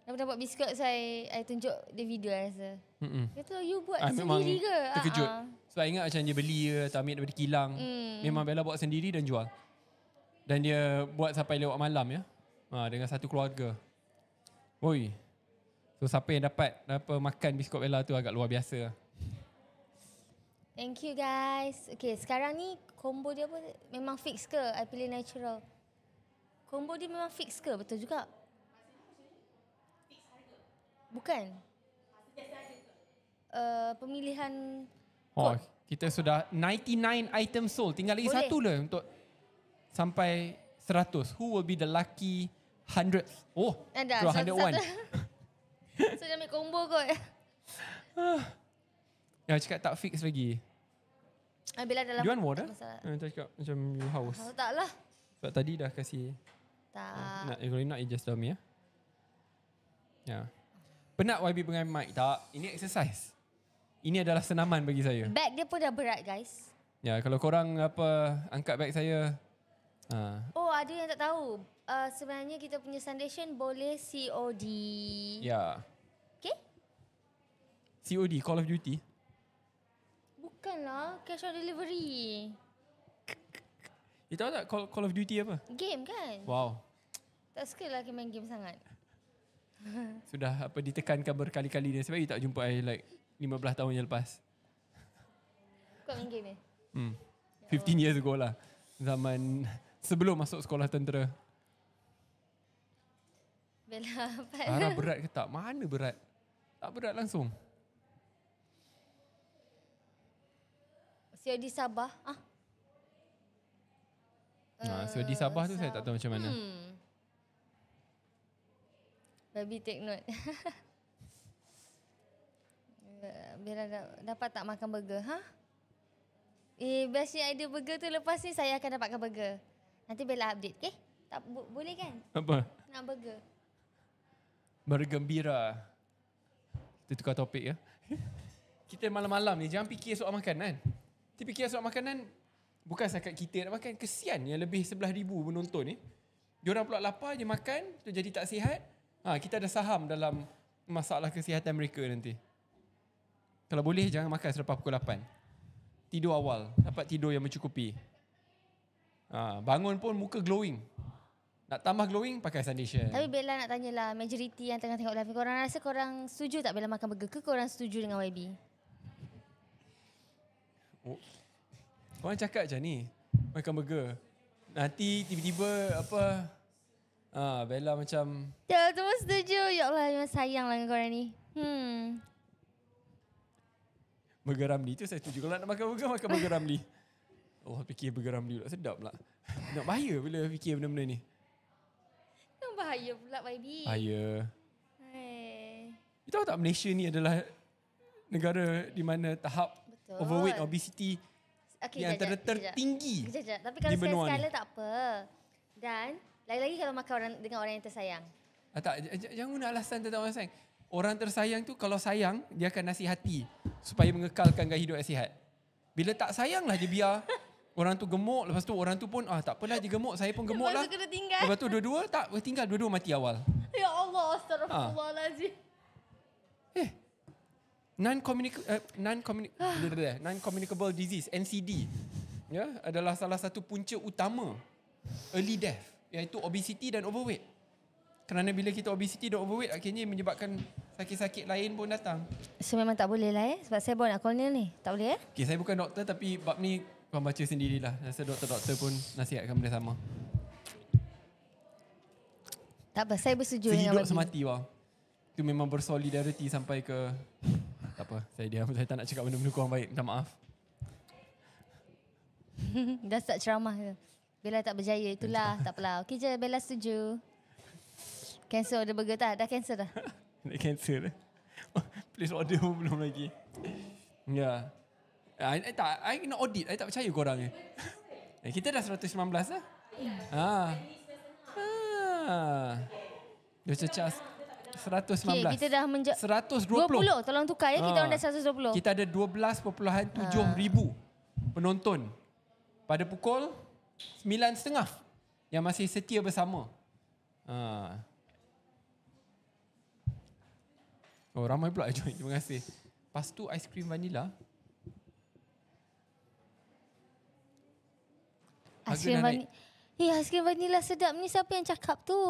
B: I pernah buat biskut, so I tunjuk dia video I rasa. Kata, you buat sendiri ke?
A: Terkejut. Sebab ingat macam dia beli ke atau ambil daripada kilang. Memang Bella buat sendiri dan jual. Dan dia buat sampai lewat malam ya. Dengan satu keluarga. Oi. So siapa yang dapat makan biskut Bella tu agak luar biasa.
B: Thank you guys. Okay, sekarang ni combo dia apa? Memang fix ke? I pilih natural. Combo dia memang fix ke? Betul juga. Bukan. Pemilihan
A: Oh, kita sudah 99 item sold. Tinggal lagi satu lah untuk sampai 100. Who will be the lucky 100th? Oh,
B: ada
A: 101.
B: So dia ambil combo kot.
A: Yang cakap tak fix lagi.
B: Bella dalam
A: Do you want water?
B: masalah.
A: Tak cakap macam you haus.
B: Oh, tak lah.
A: Sebab tadi dah kasih.
B: Tak.
A: Kalau nak you just tell me ya. Ya. Penat YB dengan mic tak? Ini exercise. Ini adalah senaman bagi saya.
B: Bag dia pun dah berat guys.
A: Ya, kalau korang angkat bag saya.
B: Oh, ada yang tak tahu. Sebenarnya kita punya foundation boleh COD.
A: Ya.
B: Okay?
A: COD, Call of Duty.
B: Bukanlah, cash on delivery.
A: You tahu tak Call of Duty apa?
B: Game kan?
A: Wow.
B: Tak suka lah main game sangat.
A: Sudah ditekankan berkali-kali dia. Sebab you tak jumpa I like 15 tahun yang lepas.
B: Kau main game
A: 15 years ago lah. Zaman sebelum masuk sekolah tentera.
B: Bella
A: Arah berat ke tak? Mana berat? Tak berat langsung.
B: COD Sabah.
A: So di Sabah tu saya tak tahu macam mana.
B: Baby take note. Bella dapat tak makan burger? Bestnya idea burger tu lepas ni saya akan dapatkan burger. Nanti Bella update, okay? Tak boleh kan?
A: Apa?
B: Nak burger.
A: Bergembira. Kita tukar topik ya. Kita malam-malam ni jangan fikir soal makanan. Kita fikir soal makanan bukan setakat kita nak makan. Kesian yang lebih 11,000 penonton ni. Diorang pula lapar je makan, tu jadi tak sihat. Kita ada saham dalam masalah kesihatan mereka nanti. Kalau boleh jangan makan selepas pukul 8. Tidur awal, dapat tidur yang mencukupi. Bangun pun muka glowing. Nak tambah glowing, pakai foundation.
B: Tapi Bella nak tanyalah, majoriti yang tengah tengok live ni, korang rasa korang setuju tak Bella makan burger ke korang setuju dengan YB?
A: Orang cakap macam ni, makan burger. Nanti tiba-tiba Bella macam...
B: Ya, semua setuju. Ya Allah, memang sayang lah dengan korang ni.
A: Burger Ramli tu saya setuju. Kalau nak makan burger Ramli. Oh, fikir burger Ramli pula sedap pula. Nak bahaya bila fikir benda-benda ni.
B: Yang bahaya pula YB.
A: Bahaya.
B: Hai.
A: You tahu tak Malaysia ni adalah negara di mana tahap
B: Betul.
A: overweight, obesity yang
B: kejap.
A: tertinggi.
B: Kejap. Tapi kalau
A: di benua
B: sekali-sekala
A: ni.
B: tak apa. Dan lagi-lagi kalau makan dengan orang yang tersayang.
A: Tak, jangan guna alasan tentang orang sayang. Orang tersayang tu kalau sayang, dia akan nasihati supaya mengekalkan gaya hidup yang sihat. Bila tak sayang lah dia biar orang tu gemuk. Lepas tu orang tu pun, tak apalah dia gemuk, saya pun gemuk lah.
B: Lepas tu kena tinggal.
A: Lepas tu dua-dua tak tinggal, dua-dua mati awal.
B: Ya Allah, astagfirullahaladzim.
A: Non-communicable disease, NCD, adalah salah satu punca utama early death, iaitu obesity dan overweight. Kerana bila kita obesity dan overweight, akhirnya menyebabkan sakit-sakit lain pun datang.
B: So memang tak boleh lah sebab saya baru nak call ni. Tak boleh
A: Okay, saya bukan doktor tapi bab ni korang baca sendirilah. Rasa doktor-doktor pun nasihatkan benda sama.
B: Tak apa, saya bersetuju dengan
A: Sehidup
B: YB.
A: semati wah. Itu memang bersolidariti sampai ke... Tak apa, saya diam. Saya tak nak cakap benda-benda kurang baik. Minta maaf.
B: Dah start ceramah ke? Bella tak berjaya, itulah. Tak apalah. Okey je, Bella setuju. Cancel order burger tak? Dah cancel dah.
A: Nak cancel. Please order pun belum lagi. Ya. I nak audit. I tak percaya korang ni. Kita dah 119 lah. Dia cecah 119.
B: Okay, kita dah
A: 120.
B: 20. Tolong tukar ya, kita orang dah 120.
A: Kita ada 12.7 ribu penonton pada pukul 9.30 yang masih setia bersama. Oh, ramai pula join. Terima kasih. Lepas tu aiskrim vanila.
B: Aiskrim vanila. Aiskrim vanila sedap ni siapa yang cakap tu?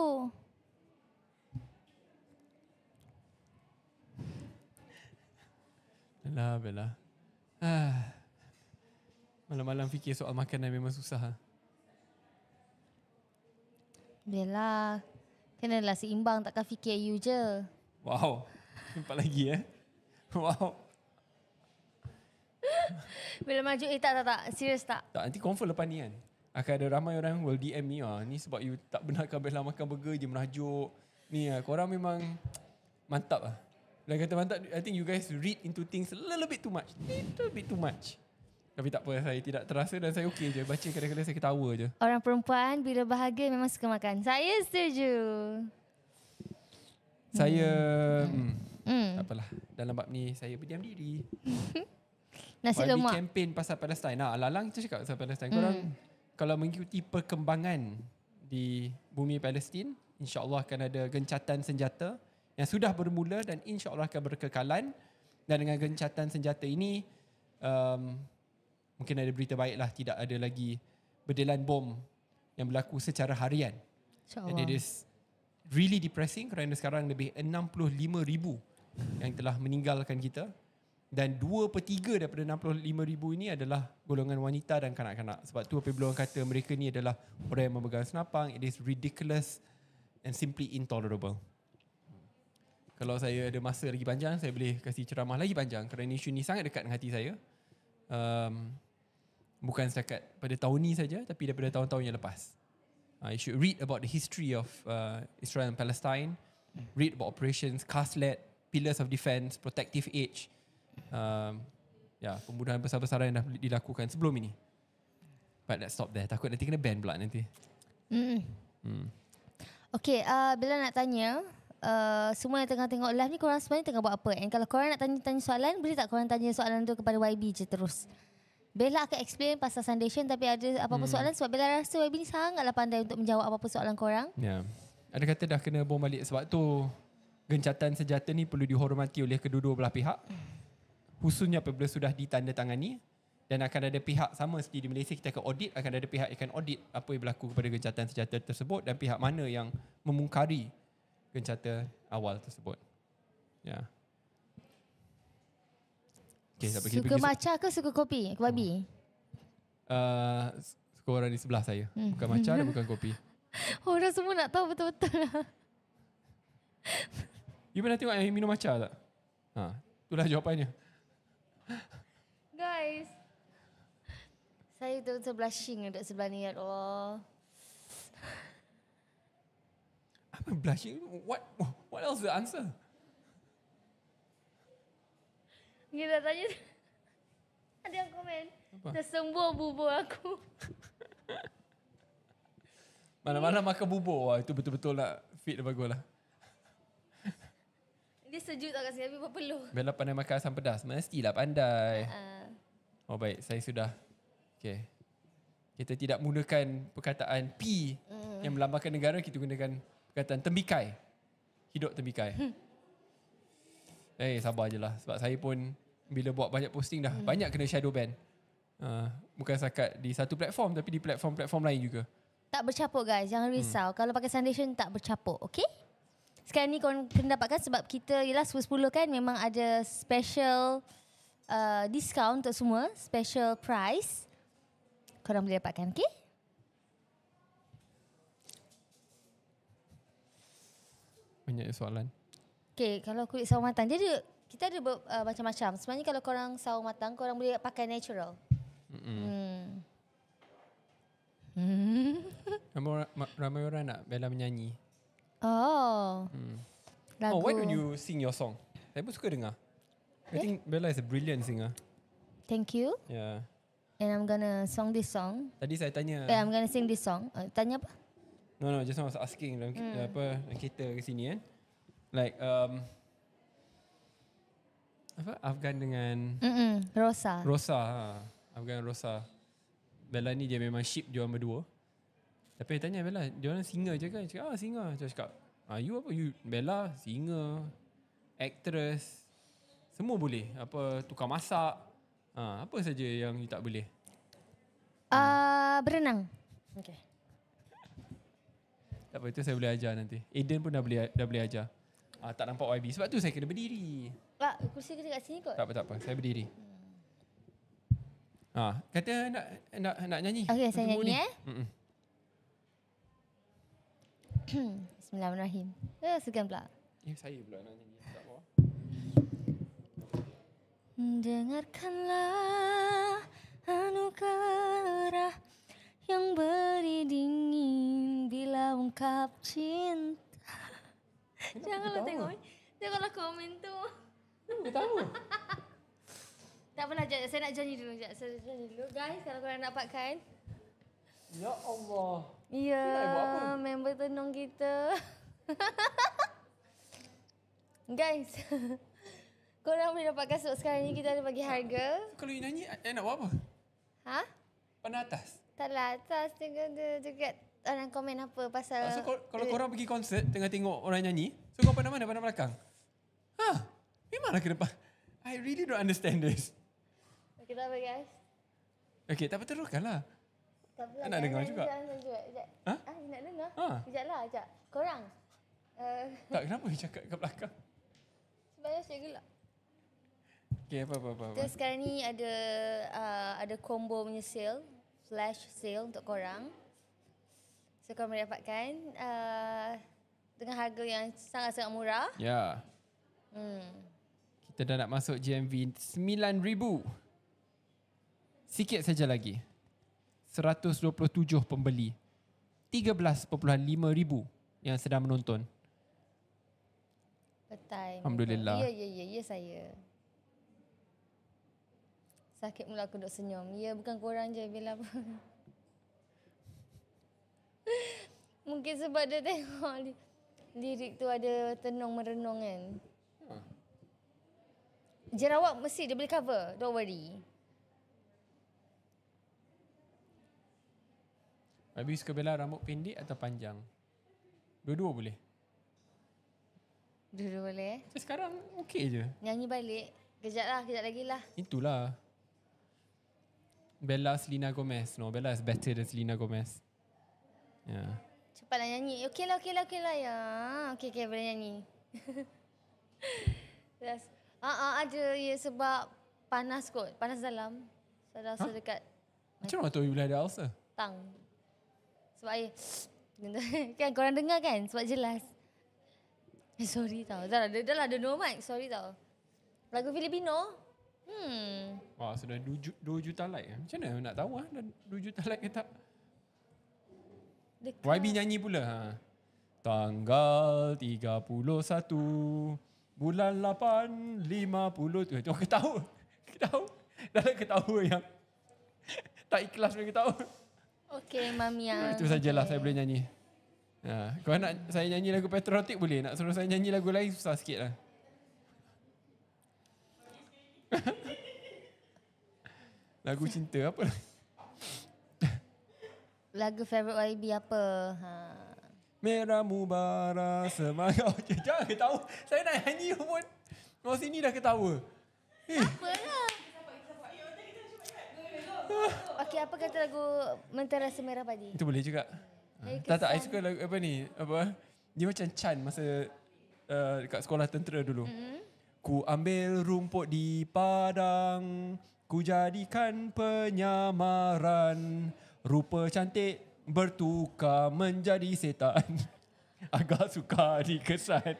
A: Bella. Malam-malam fikir soal makanan memang susah.
B: Bella, kenalah seimbang, takkan fikir you je.
A: Wow. Nampak lagi Wow.
B: Bila maju, tak. Serius tak?
A: Tak, nanti confirm lepas ni kan. Akan ada ramai orang will DM ni. Ni sebab you tak benarkan Bella makan burger je merajuk. Ni korang memang mantap lah. Bila kata mantap, I think you guys read into things a little bit too much. Tapi tak apa, saya tidak terasa dan saya okey je. Baca kadang-kadang saya ketawa je.
B: Orang perempuan bila bahagia memang suka makan. Saya setuju.
A: Saya tak apalah. Dalam bab ni saya berdiam diri.
B: Nasi
A: YB
B: lemak.
A: campaign pasal Palestin. Alang-alang kita cakap pasal Palestin. Korang kalau mengikuti perkembangan di bumi Palestin, insya-Allah akan ada gencatan senjata yang sudah bermula dan insya-Allah akan berkekalan. Dan dengan gencatan senjata ini mungkin ada berita baiklah, tidak ada lagi berdelan bom yang berlaku secara harian. And it
B: InsyaAllah.
A: is really depressing kerana sekarang lebih 65,000 yang telah meninggalkan kita. Dan 2/3 daripada 65,000 ini adalah golongan wanita dan kanak-kanak. Sebab tu apabila orang kata mereka ni adalah orang yang memegang senapang, it is ridiculous and simply intolerable. Kalau saya ada masa lagi panjang, saya boleh kasih ceramah lagi panjang kerana isu ni sangat dekat dengan hati saya. Bukan setakat pada tahun ni saja, tapi daripada tahun-tahun yang lepas. You should read about the history of Israel and Palestine. Read about operations, Castlet, Pillars of Defense, Protective Age. Pembunuhan besar-besaran yang dah dilakukan sebelum ini. But let's stop there. Takut nanti kena ban pula nanti.
B: Okay, bila nak tanya, semua yang tengah tengok live ni korang sebenarnya tengah buat apa? And kalau korang nak tanya soalan, boleh tak korang tanya soalan tu kepada YB je terus? Bella akan explain pasal Sundation, tapi ada apa-apa soalan sebab Bella rasa YB ni sangatlah pandai untuk menjawab apa-apa soalan korang.
A: Ya. Ada kata dah kena bom balik sebab tu gencatan senjata ni perlu dihormati oleh kedua-dua belah pihak. Khususnya apabila sudah ditandatangani dan akan ada pihak sama seperti di Malaysia kita akan audit, akan ada pihak yang akan audit apa yang berlaku kepada gencatan senjata tersebut dan pihak mana yang memungkari gencatan awal tersebut. Ya. Okay,
B: Suka matcha ke suka kopi? YB?
A: Suka orang di sebelah saya. Bukan matcha dan bukan kopi.
B: Orang semua nak tahu betul-betul lah.
A: You pernah tengok yang minum matcha tak? Itulah jawapannya.
B: Guys, saya betul-betul blushing duduk sebelah ni. Ya Allah.
A: Apa blushing? What else the answer?
B: Gila tanya. Ada yang komen.
A: Apa?
B: Tersembur bubur aku.
A: Malam-malam makan bubur. Wah, itu betul-betul nak fit dan bagus lah.
B: Dia sejuk tak kasi, tapi berpeluh.
A: Bella pandai makan asam pedas. Mestilah pandai. Oh baik, saya sudah. Okay. Kita tidak menggunakan perkataan P yang melambangkan negara. Kita gunakan perkataan tembikai. Hidup tembikai. Sabar je lah. Sebab saya pun bila buat banyak posting dah banyak kena shadow ban. Bukan setakat di satu platform tapi di platform-platform lain juga.
B: Tak bercapuk guys, jangan risau. Kalau pakai Sundation tak bercapuk, okay? Sekarang ni korang kena dapatkan sebab kita ialah 10 kan memang ada special discount untuk semua. Special price. Korang boleh dapatkan, okay?
A: Banyak soalan.
B: Okay, kalau kulit sawo matang. Jadi kita ada macam-macam. Sebenarnya kalau korang sawo matang, korang boleh pakai natural.
A: Ramai orang nak Bella menyanyi.
B: Oh. Lagu.
A: Why don't you sing your song? Saya pun suka dengar. I think Bella is a brilliant singer.
B: Thank you.
A: Yeah.
B: And I'm gonna song this song.
A: Tadi saya tanya.
B: I'm gonna sing this song. Tanya apa?
A: No, just now I was asking dalam dalam kereta ke sini kan. Like apa? Afgan dengan
B: Rosa.
A: Rosa. Afgan dan Rosa. Bella ni dia memang ship dia orang berdua. Tapi saya tanya Bella, dia orang singer je kan? Cakap, singer. Saya cakap, you apa? You Bella, singer, actress, semua boleh. Apa, tukar masak. Apa saja yang you tak boleh?
B: Berenang. Okay.
A: Tak apa, itu saya boleh ajar nanti. Aiden pun dah boleh ajar. Tak nampak YB. Sebab tu saya kena berdiri.
B: Kursi kita kat sini kot.
A: Tak apa. Saya berdiri. Kata nak nyanyi.
B: Okay, saya nyanyi Bismillahirrahmanirrahim. Segan pula.
A: Saya pula nak nyanyi. Tak apa.
B: Dengarkanlah anugerah yang beri dingin bila ungkap cinta. Janganlah tengok. Tengoklah komen tu.
A: Dia tahu.
B: Tak apalah, sekejap. Saya nak janji dulu. Sekejap. Saya janji dulu. Guys, kalau korang dapatkan.
A: Ya Allah.
B: Ya,
A: Kita nak buat apa?
B: member tenung kita. Guys, korang boleh dapatkan sebab sekarang ni kita ada bagi harga.
A: Kalau you nyanyi, nak buat apa?
B: Ha?
A: Pandang atas.
B: Taklah, atas dekat orang komen apa pasal...
A: So, kalau korang pergi konsert tengah tengok orang nyanyi, so korang pandang mana? Pandang belakang? Memanglah ke depan. I really don't understand this.
B: Okay, tak apa guys.
A: Okay, tak apa teruskanlah.
B: Tak apa.
A: Nak dengar juga.
B: Sekejap.
A: Ha?
B: Nak dengar?
A: Ha.
B: Sekejap lah, sekejap. Korang.
A: Tak, kenapa you cakap kat belakang?
B: Sebabnya saya gelap.
A: Okay, apa.
B: Terus sekarang ni ada combo punya sale. Flash sale untuk korang. So korang boleh dapatkan dengan harga yang sangat-sangat murah.
A: Ya. Kita dah nak masuk GMV 9,000. Sikit saja lagi. 127 pembeli. 13.5 ribu yang sedang menonton.
B: Betul.
A: Alhamdulillah.
B: Ya saya. Sakit mula aku duk senyum. Ya, bukan korang je bila apa. Mungkin sebab dia tengok lirik tu ada tenung merenung kan. Jerawat mesti dia boleh cover. Don't worry.
A: Habis suka bela rambut pendek atau panjang? Dua-dua boleh.
B: Dulu boleh.
A: Sekarang okey je.
B: Nyanyi balik. Kejap lagi lah.
A: Itulah. Bella Selena Gomez. No, Bella is better than Selena Gomez. Ya.
B: Cepatlah nyanyi. Okey lah ya. Okey, boleh nyanyi. Yes. Ada ya sebab panas kot. Panas dalam. Saya rasa dekat
A: Macam mana tahu you boleh ada ulcer?
B: tang. Sebab kan korang dengar kan? Sebab jelas. Sorry tau. Dah lah ada no mic. Sorry tau. Lagu Filipino.
A: Wah, sudah 2 juta like. Macam mana nak tahu dah 2 juta like ke tak?
B: Dekat.
A: YB nyanyi pula. Tanggal 31 bulan 8 50. Tengok ketawa. Dah lah ketawa yang tak ikhlas boleh ketawa.
B: Okey, Mami.
A: Itu sajalah saya boleh nyanyi. Kalau nak saya nyanyi lagu patriotik boleh. Nak suruh saya nyanyi lagu lain susah sikit lah. Lagu cinta apa?
B: Lagu favourite YB apa?
A: Merah mubara semangat. Jangan ketawa. Saya nak nyanyi pun. Kau sini dah ketawa.
B: Apalah. Okey, apa kata lagu Mentera Semerah Padi?
A: Itu boleh juga. Tak, I suka lagu apa ni? Dia macam Chan masa dekat sekolah tentera dulu. Ku ambil rumput di padang, ku jadikan penyamaran. Rupa cantik bertukar menjadi setan. Agak sukar dikesan.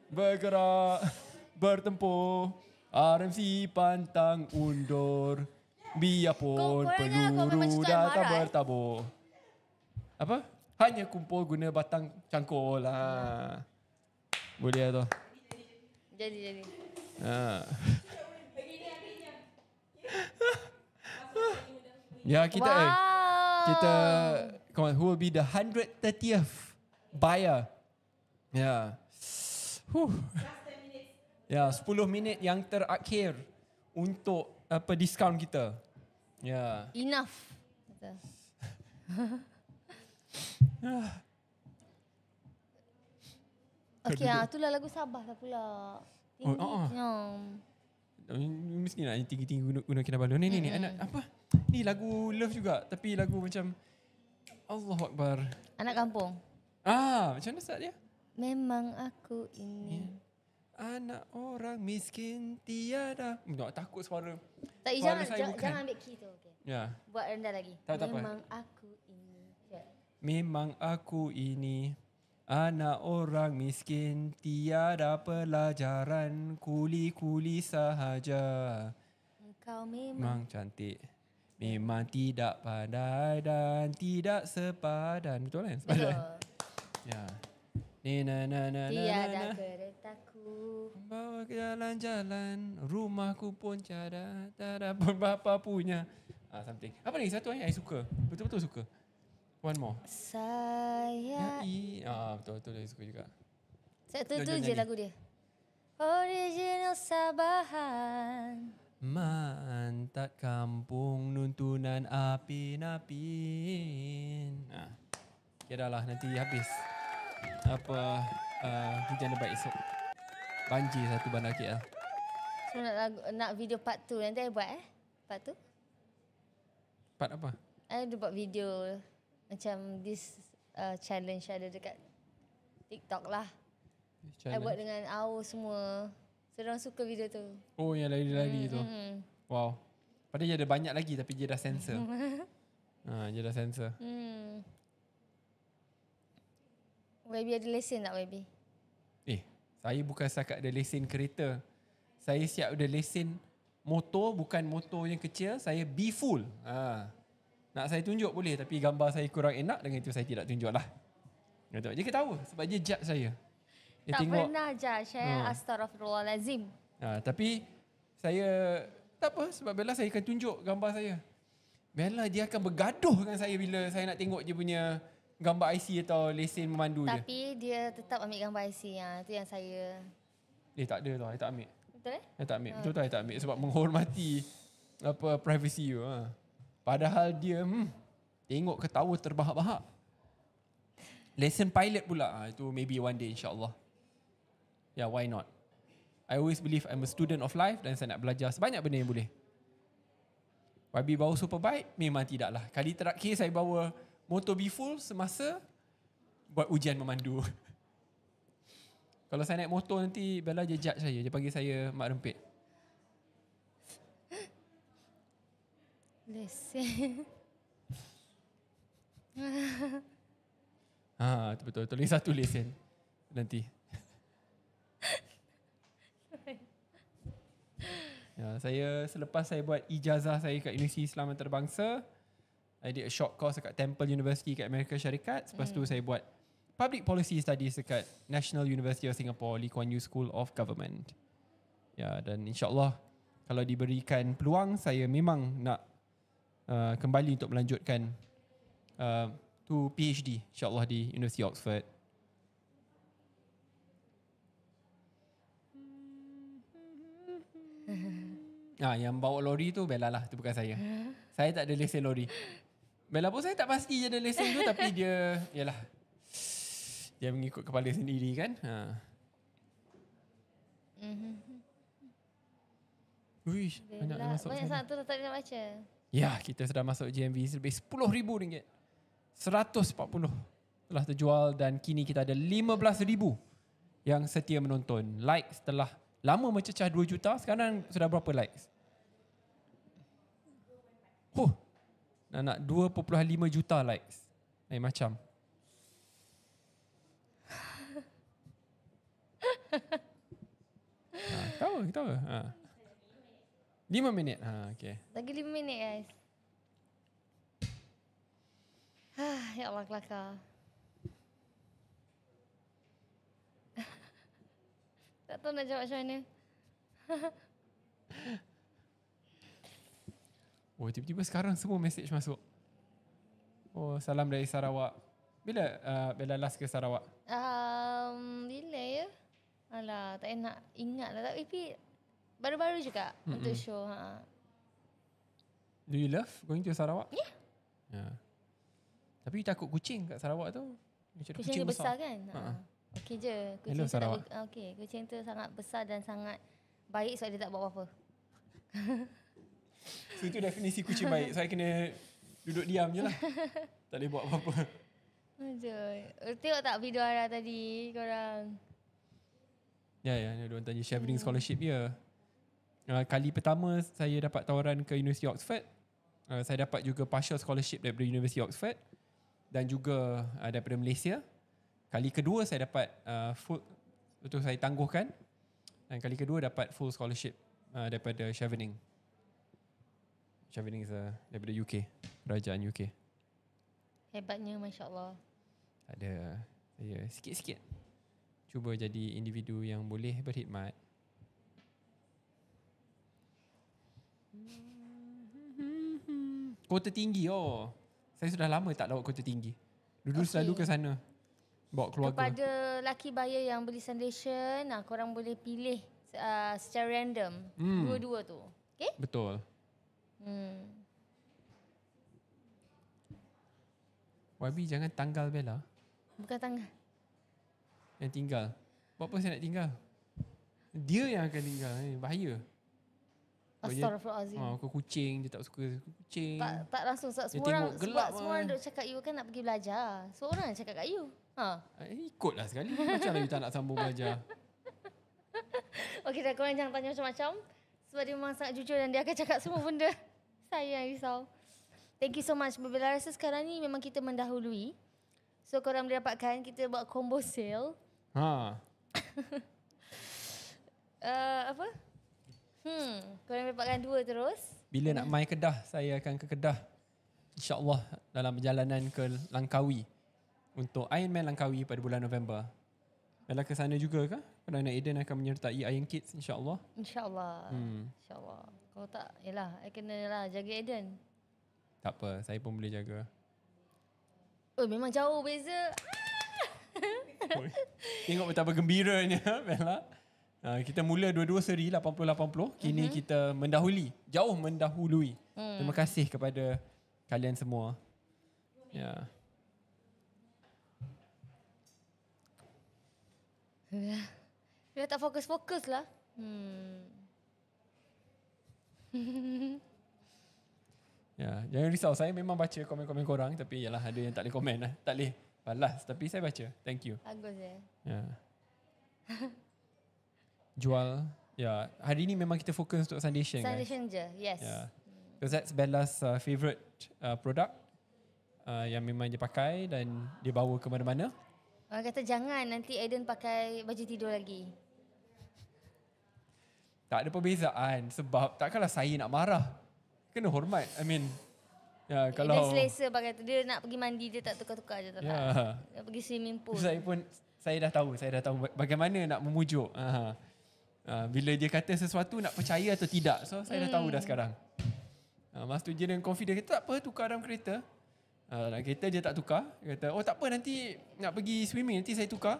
A: Bergerak, bertempur, RMC pantang undur. Biarpun peluru datang bertabur. Apa? Hanya kumpul guna batang cangkul lah. Boleh lah tu.
B: Jadi.
A: Ya, kita come on, who will be the 130th buyer? Ya. Ya, 10 minit yang terakhir untuk diskaun kita. Ya.
B: Enough. Okey, itulah lagu Sabah lah pula.
A: Mesti nak tinggi-tinggi guna Kinabalu. Ni anak apa? Ni lagu love juga tapi lagu macam Allahu Akbar.
B: Anak kampung.
A: Macam mana start dia?
B: Memang aku ini.
A: Anak orang miskin tiada. Takut suara.
B: Tak,
A: suara saya
B: jangan ambil key tu. Okay.
A: Ya.
B: Buat rendah lagi.
A: Tak apa.
B: Memang aku ini.
A: Memang aku ini anak orang miskin, tiada pelajaran, kuli-kuli sahaja.
B: Engkau memang
A: cantik, memang tidak pandai dan tidak sepadan. Betul kan?
B: betul.
A: Ya. Na na na na
B: Tiada
A: na.
B: keretaku.
A: Bawa ke jalan-jalan, rumahku pun tiada pun bapa punya. Something. Apa lagi satu yang I suka? Betul-betul suka. One more.
B: Saya
A: Betul-betul I suka juga.
B: Satu
A: Jom,
B: tu
A: jom
B: je
A: nyanyi.
B: lagu dia. Original Sabahan.
A: Mantat kampung nuntunan apin-apin. Okay dah lah, nanti habis. Hujan lebat esok. Banjir satu bandar KL.
B: So nak video part 2 nanti I buat part 2.
A: Part apa?
B: I ada buat video macam this challenge ada dekat TikTok lah. I buat dengan Au semua. So orang suka video tu.
A: Oh, yang lari-lari tu. Wow. Padahal dia ada banyak lagi tapi dia dah sensor. Dia dah sensor.
B: YB ada lesen tak YB?
A: Saya bukan setakat ada lesen kereta. Saya siap ada lesen motor, bukan motor yang kecil. Saya B full. Nak saya tunjuk boleh tapi gambar saya kurang enak, dengan itu saya tidak tunjuk lah. Dia ketawa sebab dia judge saya. Dia
B: Tak
A: tengok,
B: pernah judge Astaghfirullahalazim.
A: tapi saya tak apa sebab Bella saya akan tunjuk gambar saya. Bella dia akan bergaduh dengan saya bila saya nak tengok dia punya gambar IC atau lesen memandu dia.
B: Tapi dia tetap ambil gambar IC. Itu yang saya...
A: Tak ada tau, I tak ambil.
B: Betul
A: I tak ambil. Betul-betul I tak ambil sebab menghormati privacy you. Padahal dia tengok ketawa terbahak-bahak. Lesson pilot pula. Itu maybe one day insyaAllah. Yeah, why not? I always believe I'm a student of life dan saya nak belajar sebanyak benda yang boleh. YB bawa superbike? Memang tidak lah. Kali terakhir saya bawa motor B full semasa buat ujian memandu. Kalau saya naik motor nanti Bella je judge saya. Dia panggil saya mak rempit.
B: lesen.
A: Itu betul-betul. Lagi satu lesen nanti. Saya selepas saya buat ijazah saya kat Universiti Islam Antarabangsa, I did a short course dekat Temple University kat Amerika Syarikat. Lepas tu saya buat Public Policy Studies dekat National University of Singapore, Lee Kuan Yew School of Government. Dan insyaAllah kalau diberikan peluang, saya memang nak kembali untuk melanjutkan to PhD insyaAllah di University Oxford. Yang bawa lori tu Bella lah, tu bukan saya. Saya tak ada lesen lori. Bella pun saya tak pasti dia ada lesen tu, tapi dia, yalah, dia mengikut kepala sendiri kan. Uish, banyak dah masuk
B: Banyak
A: sana.
B: sangat tu tak nak baca.
A: Ya, kita sudah masuk GMV lebih RM10,000. 140 telah terjual dan kini kita ada 15,000 yang setia menonton. Like setelah lama mencecah 2 juta, sekarang sudah berapa likes? Nak 2.5 juta likes. Macam. Ketawa. 5 minit. Okay.
B: Lagi 5 minit guys. Ya Allah kelakar. Tak tahu nak jawab macam mana.
A: Tiba-tiba sekarang semua mesej masuk. Salam dari Sarawak. Bila Bella last ke Sarawak?
B: Bila ya? Alah, tak nak ingat lah. Tapi baru-baru juga untuk show.
A: Do you love going to Sarawak?
B: Yeah.
A: Tapi you takut kucing kat Sarawak tu?
B: Kucing dia besar kan? Okey je.
A: Hello, Sarawak.
B: Kucing tu sangat besar dan sangat baik sebab dia tak buat apa-apa.
A: So itu definisi kucing baik. Saya kena duduk diam je lah. Tak boleh buat apa-apa.
B: Aduh. Tengok tak video Ara tadi korang?
A: Ya, diorang tanya Chevening Scholarship ya. Kali pertama saya dapat tawaran ke University Oxford. Saya dapat juga partial scholarship daripada University Oxford dan juga daripada Malaysia. Kali kedua saya dapat full, itu saya tangguhkan. Dan kali kedua dapat full scholarship daripada Chevening. Chevening daripada UK, kerajaan UK.
B: Hebatnya, Masya Allah.
A: Ada saya sikit-sikit cuba jadi individu yang boleh berkhidmat. Kota tinggi, saya sudah lama tak lawat kota tinggi. Dulu selalu ke sana bawa keluarga.
B: Kepada laki buyer yang beli foundation, korang boleh pilih secara random. Dua-dua tu. Okay?
A: Betul. YB jangan tanggal Bella.
B: Bukan tangan.
A: Yang tinggal. Buat apa saya nak tinggal? Dia yang akan tinggal. Bahaya.
B: Astaghfirullahalazim.
A: Kau kucing, dia tak suka kucing.
B: Tak langsung sebab
A: Dia
B: semua orang
A: tengok gelap
B: semua orang duk cakap you kan nak pergi belajar. Seorang yang cakap kat you.
A: Ikutlah sekali. Macam mana you tak nak sambung belajar?
B: Okey dah, korang jangan tanya macam-macam. Sebab dia memang sangat jujur dan dia akan cakap semua benda. Saya yang risau. Thank you so much. Bila rasa sekarang ni memang kita mendahului. So korang boleh dapatkan, kita buat combo sale. Apa? Korang dapatkan 2 terus.
A: Bila nak mai Kedah, saya akan ke Kedah. InsyaAllah dalam perjalanan ke Langkawi. Untuk Ironman Langkawi pada bulan November. Bella ke sana juga ke? Perdana Eden akan menyertai Iron Kids insyaAllah.
B: InsyaAllah. InsyaAllah. Kalau tak, yelah, I kena lah jaga Eden.
A: Tak apa, saya pun boleh jaga.
B: Memang jauh beza.
A: Tengok betapa gembiranya Bella. Kita mula dua-dua seri 80-80. Kini kita jauh mendahului. Terima kasih kepada kalian semua. Ya.
B: Dia tak fokus-fokus lah.
A: Ya, jangan risau. Saya memang baca komen-komen korang. Tapi yalah, ada yang tak boleh komen lah. Tak boleh balas. Tapi saya baca. Thank you.
B: Bagus
A: Ya. Jual. Ya, hari ni memang kita fokus untuk foundation,
B: Foundation je, yes.
A: Yeah. Because that's Bella's favourite product yang memang dia pakai dan dia bawa ke mana-mana.
B: Orang kata jangan nanti Aiden pakai baju tidur lagi.
A: Tak ada perbezaan sebab takkanlah saya nak marah. Kena hormat. I mean, ya, kalau
B: Aiden selesa pakai tu. Dia nak pergi mandi, dia tak tukar-tukar je. Tak. Dia pergi swimming pool.
A: Saya dah tahu bagaimana nak memujuk. Bila dia kata sesuatu nak percaya atau tidak. So saya dah tahu dah sekarang. Masa tu dia dengan confident kata tak apa, tukar dalam kereta. Dalam kereta dia tak tukar. Dia kata tak apa, nanti nak pergi swimming, nanti saya tukar.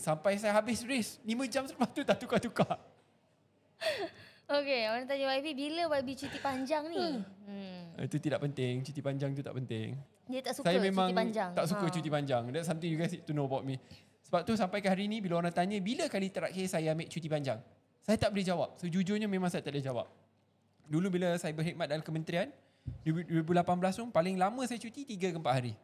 A: Sampai saya habis race 5 jam selepas tu tak tukar-tukar.
B: Okay, orang tanya YB, bila YB cuti panjang ni?
A: Itu tidak penting, cuti panjang tu tak penting.
B: Dia tak suka
A: saya memang
B: cuti panjang.
A: tak suka cuti panjang. That's something you guys need to know about me. Sebab tu sampai ke hari ni bila orang tanya bila kali terakhir saya ambil cuti panjang, saya tak boleh jawab. Sejujurnya memang saya tak boleh jawab. Dulu bila saya berkhidmat dalam kementerian 2018 tu paling lama saya cuti 3 ke 4 hari.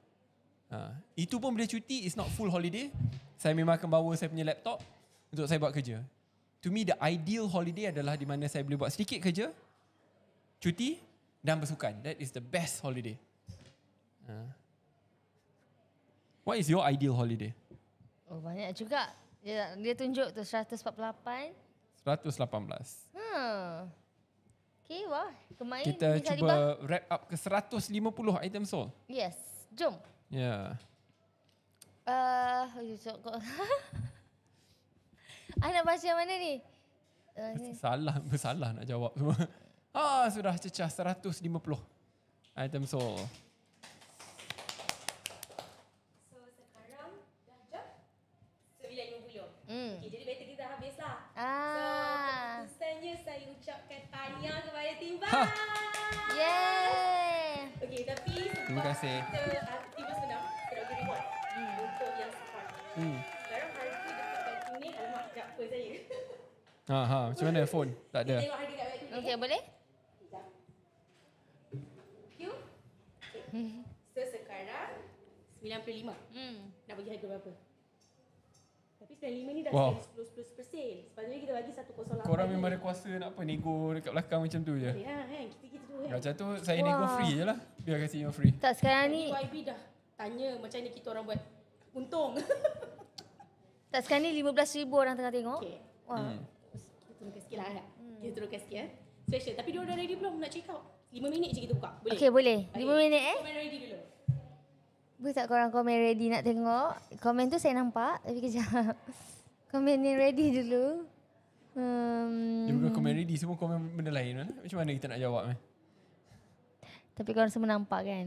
A: Itu pun bila cuti is not full holiday. Saya memang akan bawa saya punya laptop untuk saya buat kerja. To me the ideal holiday adalah di mana saya boleh buat sedikit kerja, cuti dan bersukan. That is the best holiday. What is your ideal holiday?
B: Banyak juga. Dia tunjuk tu 148.
A: 118.
B: Okay, wah. Kemain
A: Kita cuba wrap up ke 150 item sold.
B: Yes. Jom.
A: Ya.
B: Nak baca yang mana ni?
A: Bersalah nak jawab semua. Sudah cecah 150 item sold.
C: So sekarang dah jam 9.50. Okay, jadi bateri kita dah habis lah. So keputusannya saya ucapkan tahniah kepada Timba.
B: Yeay.
C: Okay, tapi
A: Terima kasih.
C: Timba senang. Kita bagi reward untuk yang sekarang. Sekarang harga dekat bateri ni, alamak, sekejap phone saya.
A: Macam mana phone? Tak ada.
C: Tengok harga kat bateri ni.
B: Okay, boleh?
C: You? Okay. So sekarang 95. Nak bagi harga berapa? Tapi 95 ni dah spend 10%. Sepatutnya kita bagi 108.
A: Korang memang ada kuasa nak apa, nego dekat belakang macam tu je.
C: Ya, kan? Kita tu kan.
A: Macam tu saya nego free je lah. Biar kasi yang free.
B: Tak, sekarang ni
C: YB dah tanya macam mana kita orang buat untung.
B: Tak, sekarang ni 15,000 orang tengah tengok.
C: Okay.
B: Wah.
C: Kita turunkan sikit lah. Kita turunkan sikit. Special. Tapi dia dah ready belum nak check out? 5 minit je kita buka. Boleh?
B: Okay, boleh. 5 minit
C: Komen ready dulu.
B: Boleh tak korang komen ready nak tengok? Komen tu saya nampak. Tapi kejap. Komen yang ready dulu.
A: Dia bukan komen ready, semua komen benda lain. Macam mana kita nak jawab?
B: Tapi korang semua nampak kan?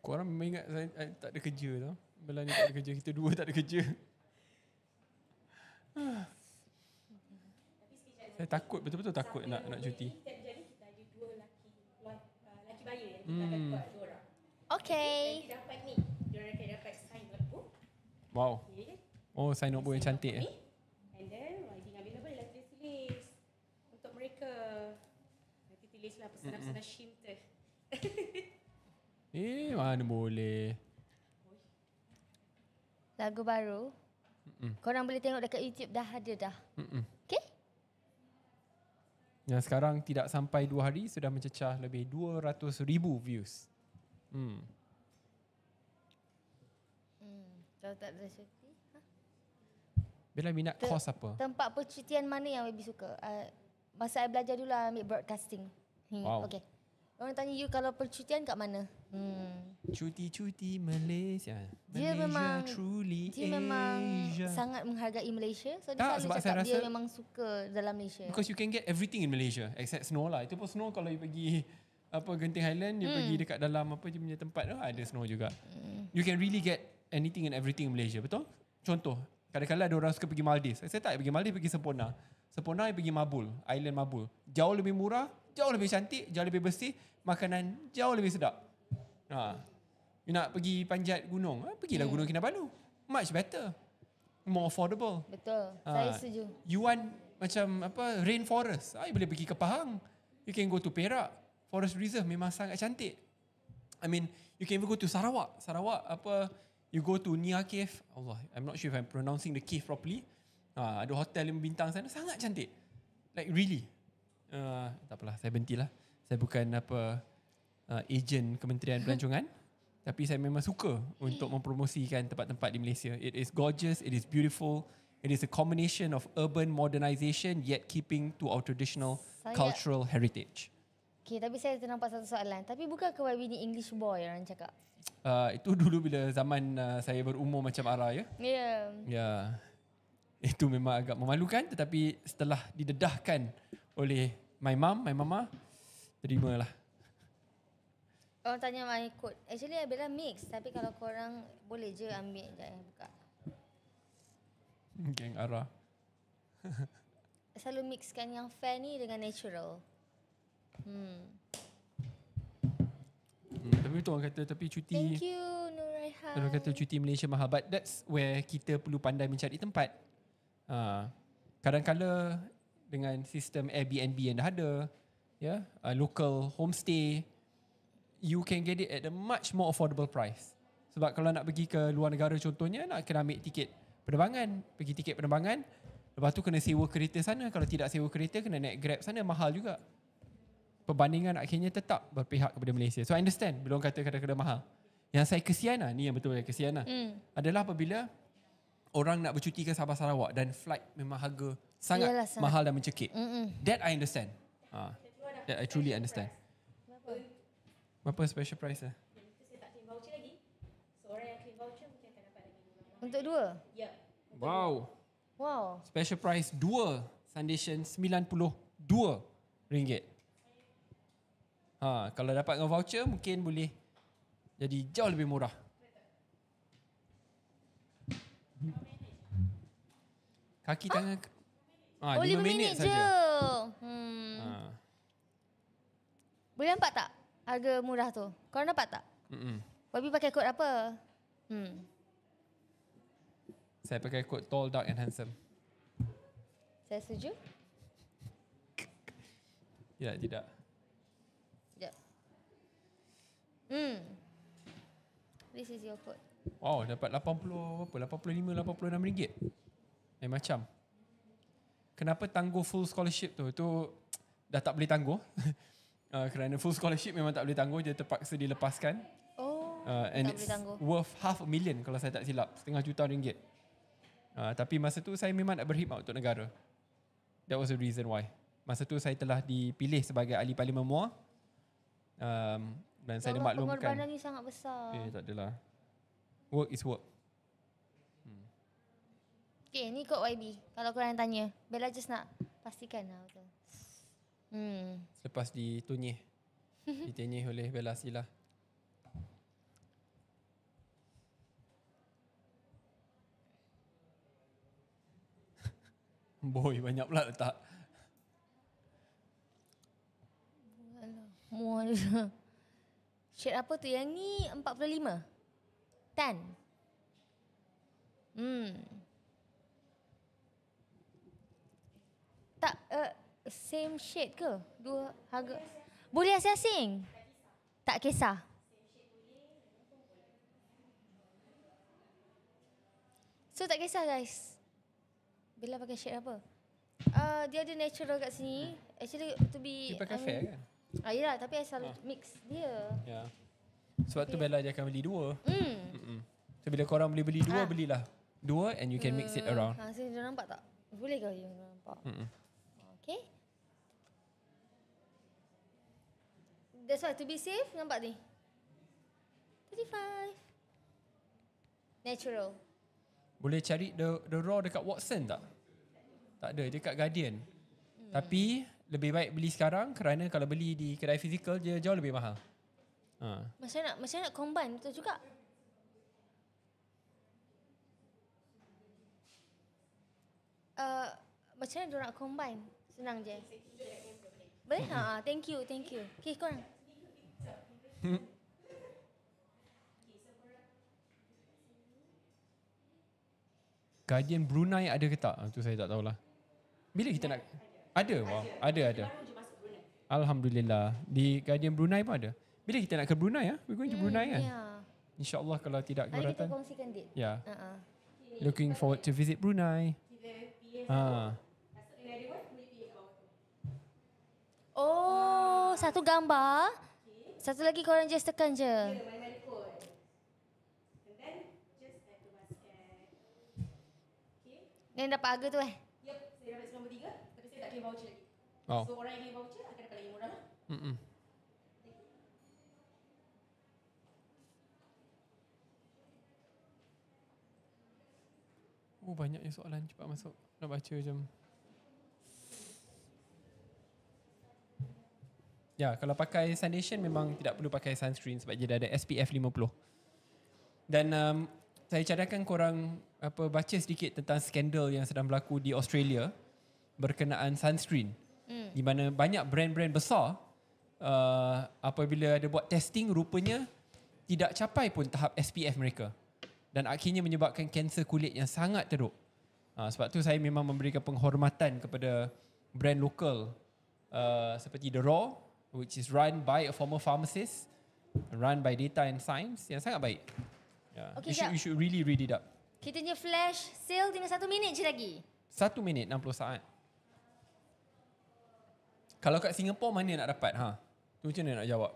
A: Korang memang ingat saya tak ada kerja tau. Belah ni tak ada kerja, kita dua tak ada kerja. Saya takut, betul-betul takut nak cuti.
C: Jadi kita ada 2 laki buyer yang kita akan buat 2 orang.
B: Okay.
C: Nanti dapat ni. Diorang akan dapat sign notebook.
A: Wow.
C: Okay.
A: Oh, sign notebook yang cantik
C: Ni. And then riding available lah tulis untuk mereka. Nanti tulislah pesanan-pesanan Shim tu.
A: Mana boleh.
B: Lagu baru. Korang boleh tengok dekat YouTube dah ada dah. Okay?
A: Yang sekarang tidak sampai 2 hari sudah mencecah lebih 200,000 views.
B: Kalau tak ada cuti.
A: Bella minat course apa?
B: Tempat percutian mana yang Baby suka? Masa saya belajar dulu lah ambil broadcasting.
A: Wow.
B: Okay. Orang tanya you kalau percutian kat mana?
A: Cuti-cuti Malaysia.
B: Dia
A: Malaysia
B: memang
A: truly
B: dia memang
A: Asia.
B: sangat menghargai Malaysia. So dia
A: Tak,
B: selalu
A: sebab
B: cakap
A: saya
B: dia
A: rasa-
B: memang suka dalam Malaysia.
A: Because you can get everything in Malaysia except snow lah. Itu pun snow kalau you pergi Genting Highland, you pergi dekat dalam dia punya tempat tu ada snow juga. You can really get anything and everything in Malaysia, betul? Contoh, kadang-kadang ada orang suka pergi Maldives. Saya tak pergi Maldives, pergi Sepona. Sepona you pergi Mabul, island Mabul. Jauh lebih murah, jauh lebih cantik, jauh lebih bersih, makanan jauh lebih sedap. You nak pergi panjat gunung, pergilah Gunung Kinabalu. Much better. More affordable.
B: Betul. Saya setuju.
A: You want macam rainforest, you boleh pergi ke Pahang. You can go to Perak. Forest Reserve memang sangat cantik. I mean, you can even go to Sarawak. Sarawak you go to Nia Cave. Allah, I'm not sure if I'm pronouncing the cave properly. Ada hotel 5 bintang sana, sangat cantik. Like really. Tak apalah, saya berhentilah. Saya bukan agent Kementerian Pelancongan. Tapi saya memang suka untuk mempromosikan tempat-tempat di Malaysia. It is gorgeous, it is beautiful. It is a combination of urban modernisation yet keeping to our traditional cultural heritage.
B: Okay, tapi saya ternampak satu soalan. Tapi bukan ke YB ni English boy orang cakap?
A: Itu dulu bila zaman saya berumur macam Ara ya.
B: Ya.
A: Ya. Itu memang agak memalukan, tetapi setelah didedahkan oleh my mama, terimalah.
B: Orang tanya my code. Actually Bella mix. Tapi kalau korang boleh je ambil. Sekejap buka.
A: Geng Ara.
B: Selalu mixkan yang fair ni dengan natural.
A: Tapi betul orang kata tapi cuti.
B: Thank you Nuraihan.
A: Orang kata cuti Malaysia mahal, but that's where kita perlu pandai mencari tempat. Kadang-kala dengan sistem Airbnb yang dah ada, local homestay, you can get it at a much more affordable price. Sebab kalau nak pergi ke luar negara contohnya, nak kena ambil tiket penerbangan, pergi tiket penerbangan, lepas tu kena sewa kereta sana. Kalau tidak sewa kereta, kena naik Grab sana, mahal juga. Perbandingan akhirnya tetap berpihak kepada Malaysia. So I understand bila orang kata kadang-kadang mahal. Yang saya kesian ni yang betul saya kesian adalah apabila orang nak bercuti ke Sabah Sarawak dan flight memang harga sangat mahal dan mencekik. That I understand. That I truly understand. Berapa special price lah?
C: Saya tak claim voucher lagi. Seorang yang claim voucher mungkin akan dapat lagi murah.
B: Untuk dua?
C: Ya.
A: Wow.
B: Wow.
A: Special price 2 Sundation RM92. Kalau dapat dengan voucher mungkin boleh jadi jauh lebih murah. Kaki tangan
B: 5 minit je.
A: saja.
B: Boleh nampak tak harga murah tu? Korang nampak tak? Wabi pakai kod apa?
A: Saya pakai kod tall, dark and handsome.
B: Saya setuju.
A: Tidak.
B: Sekejap. This is your code.
A: Wow, dapat 85-86 ringgit. Macam. Kenapa tangguh full scholarship tu? Itu dah tak boleh tangguh. Kerana full scholarship memang tak boleh tangguh, dia terpaksa dilepaskan. And it's worth $500,000 kalau saya tak silap, RM500,000 ringgit. Tapi masa tu saya memang nak berkhidmat untuk negara. That was the reason why. Masa tu saya telah dipilih sebagai ahli parlimen MUA. Dan saya dimaklumkan.
B: Pengorbanan ni sangat besar.
A: Tak adalah. Work is work.
B: Okay, ni kod YB. Kalau korang tanya. Bella just nak pastikan lah betul.
A: Selepas ditenyih oleh Bella Sila. Boy, banyak pula letak.
B: Mual. Shade apa tu? Yang ni 45. Tan. Tak, same shade ke? Dua harga. Boleh asing-asing? Tak kisah. So tak kisah guys. Bella pakai shade apa? Dia ada natural kat sini. Actually to be...
A: Dia pakai fair kan?
B: Yelah, tapi I selalu mix dia.
A: Ya. Sebab tu Bella dia akan beli dua. So bila korang boleh beli dua, belilah dua and you can mix it around.
B: So dia nampak tak? Boleh ke you nampak? Okay. That's why to be safe, nampak ni. 35. Natural.
A: Boleh cari the raw dekat Watson tak? Tak ada, dekat Guardian. Tapi lebih baik beli sekarang kerana kalau beli di kedai fizikal dia jauh lebih mahal.
B: Macam nak combine betul juga. Macam mana dia nak combine? Senang je. Boleh? Thank you. Okay, korang.
A: Guardian Brunei ada ke tak? Tu saya tak tahulah. Bila kita nak... Ada. Wow. Ada. Alhamdulillah. Di Guardian Brunei pun ada. Bila kita nak ke Brunei? We're going to Brunei kan?
B: Yeah.
A: InsyaAllah kalau tidak
B: Hari kita
A: keberatan.
B: kongsikan date.
A: Yeah. Looking forward to visit Brunei.
B: Oh, satu gambar. Satu lagi korang just tekan je. Ni dapat harga tu
C: Yep, saya dapat nombor 3 tapi saya tak claim voucher lagi.
A: Oh.
C: So orang yang claim voucher akan dapat lagi murah lah.
A: Oh, banyaknya soalan. Cepat masuk. Nak baca macam... Ya, kalau pakai foundation memang tidak perlu pakai sunscreen sebab dia dah ada SPF 50. Dan saya cadangkan korang baca sedikit tentang skandal yang sedang berlaku di Australia berkenaan sunscreen. Di mana banyak brand-brand besar apabila ada buat testing rupanya tidak capai pun tahap SPF mereka. Dan akhirnya menyebabkan kanser kulit yang sangat teruk. Sebab tu saya memang memberikan penghormatan kepada brand lokal seperti The Raw, which is run by a former pharmacist, run by data and science, yang sangat baik.
B: Okay,
A: you should really read it up.
B: Kita punya flash sale tinggal 1 minit je lagi.
A: 1 minit 60 saat. Kalau kat Singapore mana nak dapat? Tu macam mana nak jawab?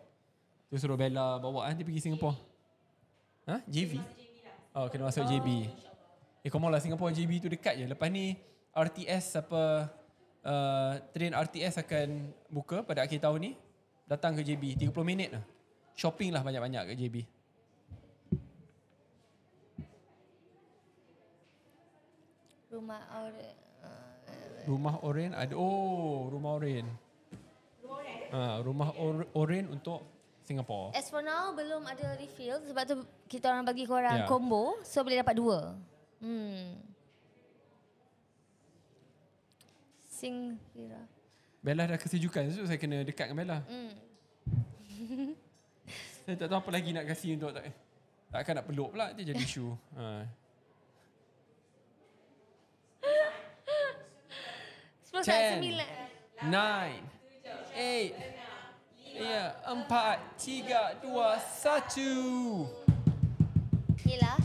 A: Tu suruh Bella bawa nanti pergi Singapore. JB? Oh, kena masuk JB. Come on lah, Singapore JB tu dekat je. Lepas ni RTS train RTS akan buka pada akhir tahun ni. Datang ke JB 30 minit lah. Shopping lah banyak-banyak kat JB. Rumah Oren ada. Oh, Rumah Oren. Rumah Oren untuk Singapore.
B: As for now belum ada refill sebab tu kita orang bagi korang combo so boleh dapat 2. Singapura.
A: Bella dah kesejukan so saya kena dekat dengan Bella. Saya tak tahu apa lagi nak kasih untuk takkan nak peluk pula dia jadi isu.
B: 10,
A: 9, 8, 4, 3, 2, 1.
B: Yelah.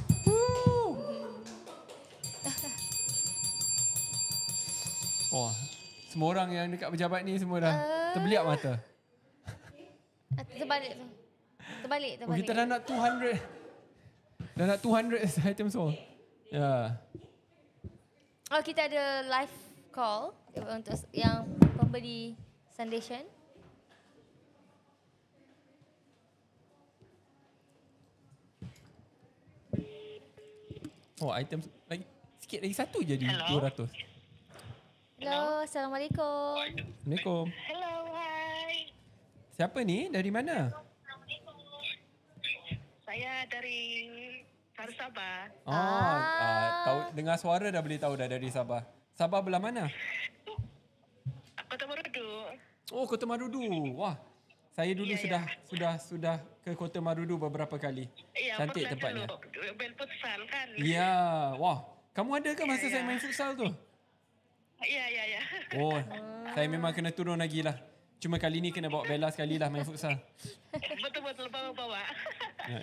A: Wah, semua orang yang dekat pejabat ni semua dah terbeliak mata.
B: Terbalik tu. Terbalik.
A: Oh, kita dah nak 200. Dah nak 200 item sold. Ya.
B: Oh, kita ada live call untuk yang beli foundation.
A: Oh, item lagi sikit lagi satu jadi
F: Hello.
A: 200.
B: Hello, Assalamualaikum.
A: Assalamualaikum.
F: Hello, hi.
A: Siapa ni? Dari mana?
F: Saya dari Sabah.
A: Tahu dengar suara dah boleh tahu dah dari Sabah. Sabah belah mana?
F: Kota Marudu.
A: Oh, Kota Marudu. Wah. Saya dulu sudah ke Kota Marudu beberapa kali.
F: Ya,
A: Cantik
F: pernah
A: tempatnya.
F: dulu. Bel futsal kan?
A: Ya. Wah. Kamu ada ke masa saya main futsal tu?
F: Ya.
A: Oh, saya memang kena turun lagi lah. Cuma kali ni kena bawa Bella sekali lah main futsal.
F: Betul-betul bawa-bawa.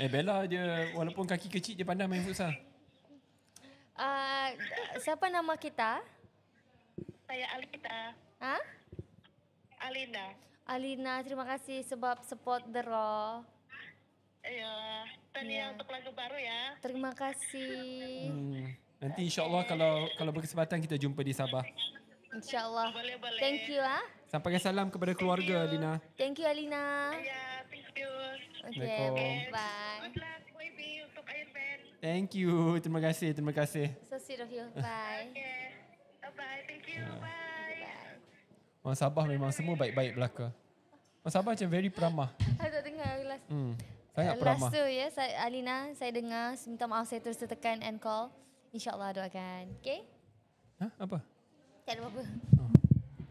A: Bella dia walaupun kaki kecil dia pandai main futsal.
B: Siapa nama kita?
F: Saya Alina.
B: Ha? Alina, terima kasih sebab support The Raw.
F: Ya, tanya untuk lagu baru ya.
B: Terima kasih.
A: Nanti insyaAllah kalau berkesempatan kita jumpa di Sabah.
B: InsyaAllah.
F: Boleh.
B: Thank you
A: Sampaikan salam kepada keluarga Alina.
B: Thank you Alina.
F: Ya, thank you.
B: Okay,
A: Assalamualaikum.
B: bye.
F: Good luck, baby, untuk Iron Man.
A: Thank you. Terima kasih.
B: So sweet of you. Bye.
F: Okay. Bye-bye. Thank you. Bye.
A: Orang Sabah memang semua baik-baik belaka. Orang Sabah macam very peramah.
B: Saya tak dengar last.
A: Sangat
B: Last
A: peramah.
B: tu ya, Alina, saya dengar. Minta maaf saya terus tekan end call. InsyaAllah doakan. Okay?
A: Hah? Apa?
B: Tak ada apa-apa.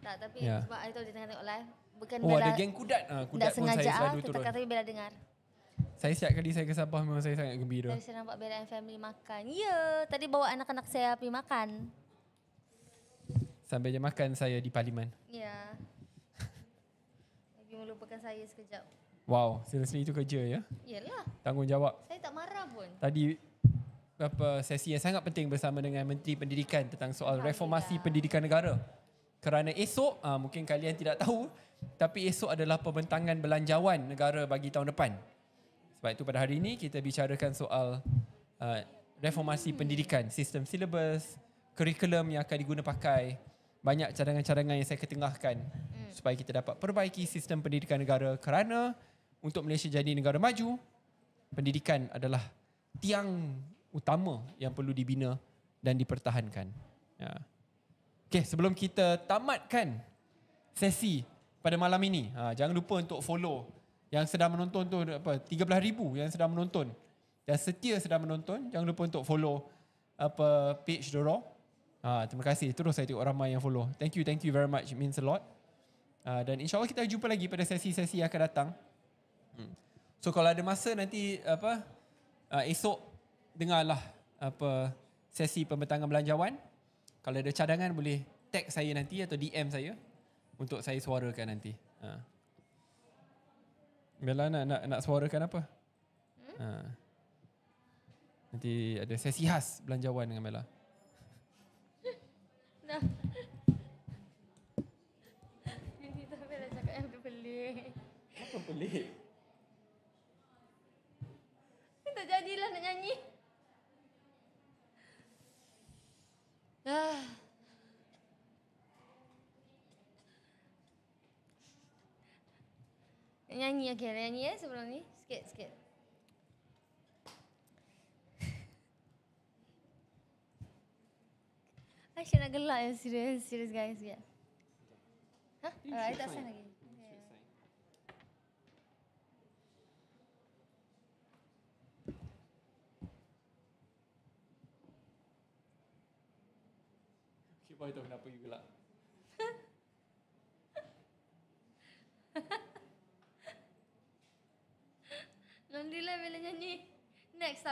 B: Tak, tapi
A: Ya.
B: sebab I tahu dia tengah tengok live. Bukan
A: Oh, ada
B: Bella,
A: geng kudat. Kudat
B: tak
A: pun
B: sengaja
A: saya selalu
B: kita
A: turun.
B: kata Bella dengar.
A: Saya setiap kali saya ke Sabah memang saya sangat gembira.
B: Tadi saya nampak Bella and family makan. Ya, tadi bawa anak-anak saya pergi makan.
A: Sampai je makan saya di Parlimen.
B: Ya. Lagi melupakan saya sekejap.
A: Wow, seriously itu kerja ya.
B: Yelah,
A: Tanggungjawab.
B: saya tak marah pun.
A: Tadi sesi yang sangat penting bersama dengan Menteri Pendidikan tentang soal reformasi pendidikan negara. Kerana esok, mungkin kalian tidak tahu, tapi esok adalah pembentangan belanjawan negara bagi tahun depan. Sebab itu pada hari ini kita bicarakan soal reformasi pendidikan, sistem silibus, kurikulum yang akan diguna pakai, banyak cadangan-cadangan yang saya ketengahkan supaya kita dapat perbaiki sistem pendidikan negara kerana untuk Malaysia jadi negara maju, pendidikan adalah tiang utama yang perlu dibina dan dipertahankan. Ya. Okey, sebelum kita tamatkan sesi pada malam ini, jangan lupa untuk follow yang sedang menonton tu 13,000 yang sedang menonton dan setia sedang menonton. Jangan lupa untuk follow page Doro. Terima kasih. Terus saya tengok ramai yang follow. Thank you very much. It means a lot. Dan insyaAllah kita jumpa lagi pada sesi-sesi yang akan datang. So kalau ada masa nanti esok dengarlah sesi pembentangan belanjawan. Kalau ada cadangan boleh tag saya nanti atau DM saya untuk saya suarakan nanti. Bella nak suarakan apa? Nanti ada sesi khas belanjawan dengan Bella.
B: Nah. Ini tak Bella cakap yang pelik.
A: Apa pelik?
B: Tak jadilah nak nyanyi. Nyanyi okey, nyanyi sebelum ni. Sikit. Aisyah nak gelak ya, serius guys ya. Hah? I tak sign lagi.
A: Boy tahu kenapa you gelak.
B: Alhamdulillah Bella nyanyi. Next.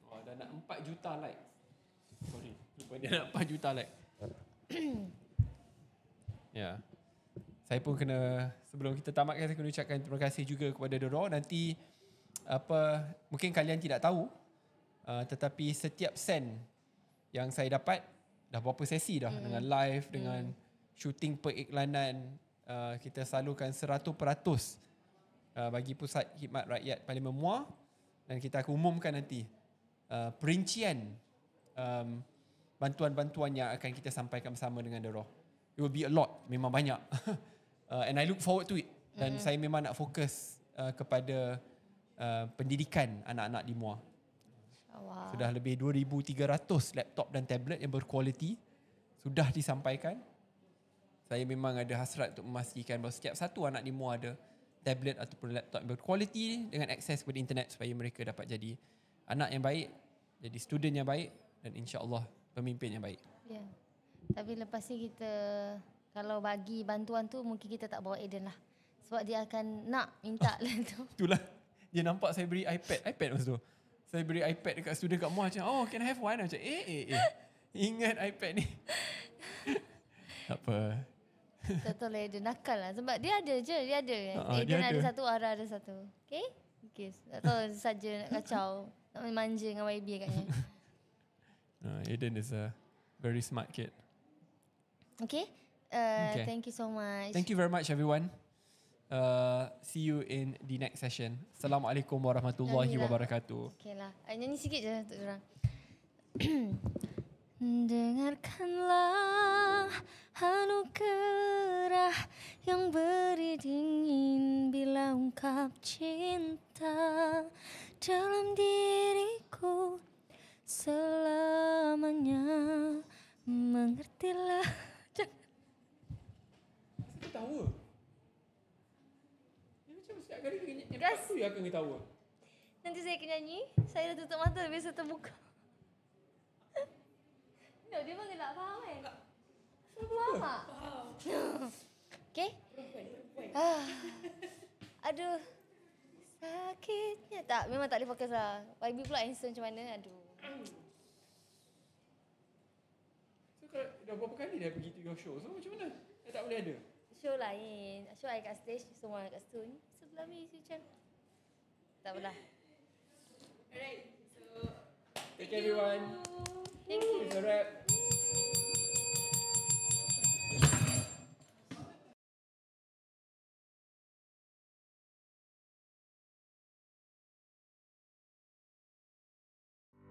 A: Oh, dah nak 4 juta likes. Sorry, lupa dia nak 4 juta like. Ya. Saya pun kena, sebelum kita tamatkan, saya kena ucapkan terima kasih juga kepada Doro. Nanti mungkin kalian tidak tahu, tetapi setiap sen yang saya dapat dah berapa sesi dah dengan live, dengan shooting periklanan, kita salurkan 100% bagi Pusat Khidmat Rakyat Parlimen Muar, dan kita akan umumkan nanti perincian bantuan-bantuan yang akan kita sampaikan bersama dengan Doro. it will be a lot, memang banyak. And I look forward to it. Dan saya memang nak fokus kepada pendidikan anak-anak di MUA.
B: Wow.
A: Sudah lebih 2,300 laptop dan tablet yang berkualiti sudah disampaikan. Saya memang ada hasrat untuk memastikan bahawa setiap satu anak di MUA ada tablet ataupun laptop yang berkualiti dengan akses kepada internet supaya mereka dapat jadi anak yang baik, jadi student yang baik dan insya-Allah pemimpin yang baik.
B: Ya. Tapi lepas ni kita kalau bagi bantuan tu mungkin kita tak bawa Aiden lah. Sebab dia akan nak minta laptop.
A: Itulah dia nampak saya beri iPad masa tu. Saya beri iPad dekat student kat MUA macam, "Oh, can I have one?" Macam, ingat iPad ni. Tak apa.
B: Tak lah dia nakal lah. Sebab dia ada je. Dia ada.
A: dia
B: Aiden ada
A: ada.
B: satu, Ara ada satu. Okay? Tak tahu saja nak kacau. Nak manja dengan YB agaknya.
A: Aiden is a very smart kid.
B: Okay?
A: Okay.
B: Thank you so much.
A: Thank you very much everyone. See you in the next session. Assalamualaikum warahmatullahi
B: Nyanyi lah.
A: wabarakatuh.
B: Okay lah. Nyanyi sikit je untuk orang. Dengarkanlah anugerah yang beri dingin bila ungkap cinta dalam diriku selamanya. Mengertilah.
A: Ketawa. Dia macam setiap kali dia
B: Gas.
A: tu dia akan ketawa.
B: Nanti saya akan nyanyi. Saya dah tutup mata, biasa terbuka. No, dia panggil tak faham kan? Faham tak? Okay? Aduh. Sakitnya. Tak, memang tak boleh fokus lah. YB pula instant macam mana? Aduh.
A: So kalau dah berapa kali dia pergi to your show? So macam mana? Dia tak boleh ada?
B: Show lain. Show I kat stage, semua kat situ. Ni sebelah ni si Chan. Tak apalah.
C: Alright, so
A: Take care everyone.
B: Thank you.
A: It's a wrap.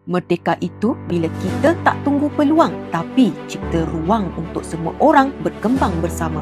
E: Merdeka itu bila kita tak tunggu peluang tapi cipta ruang untuk semua orang berkembang bersama.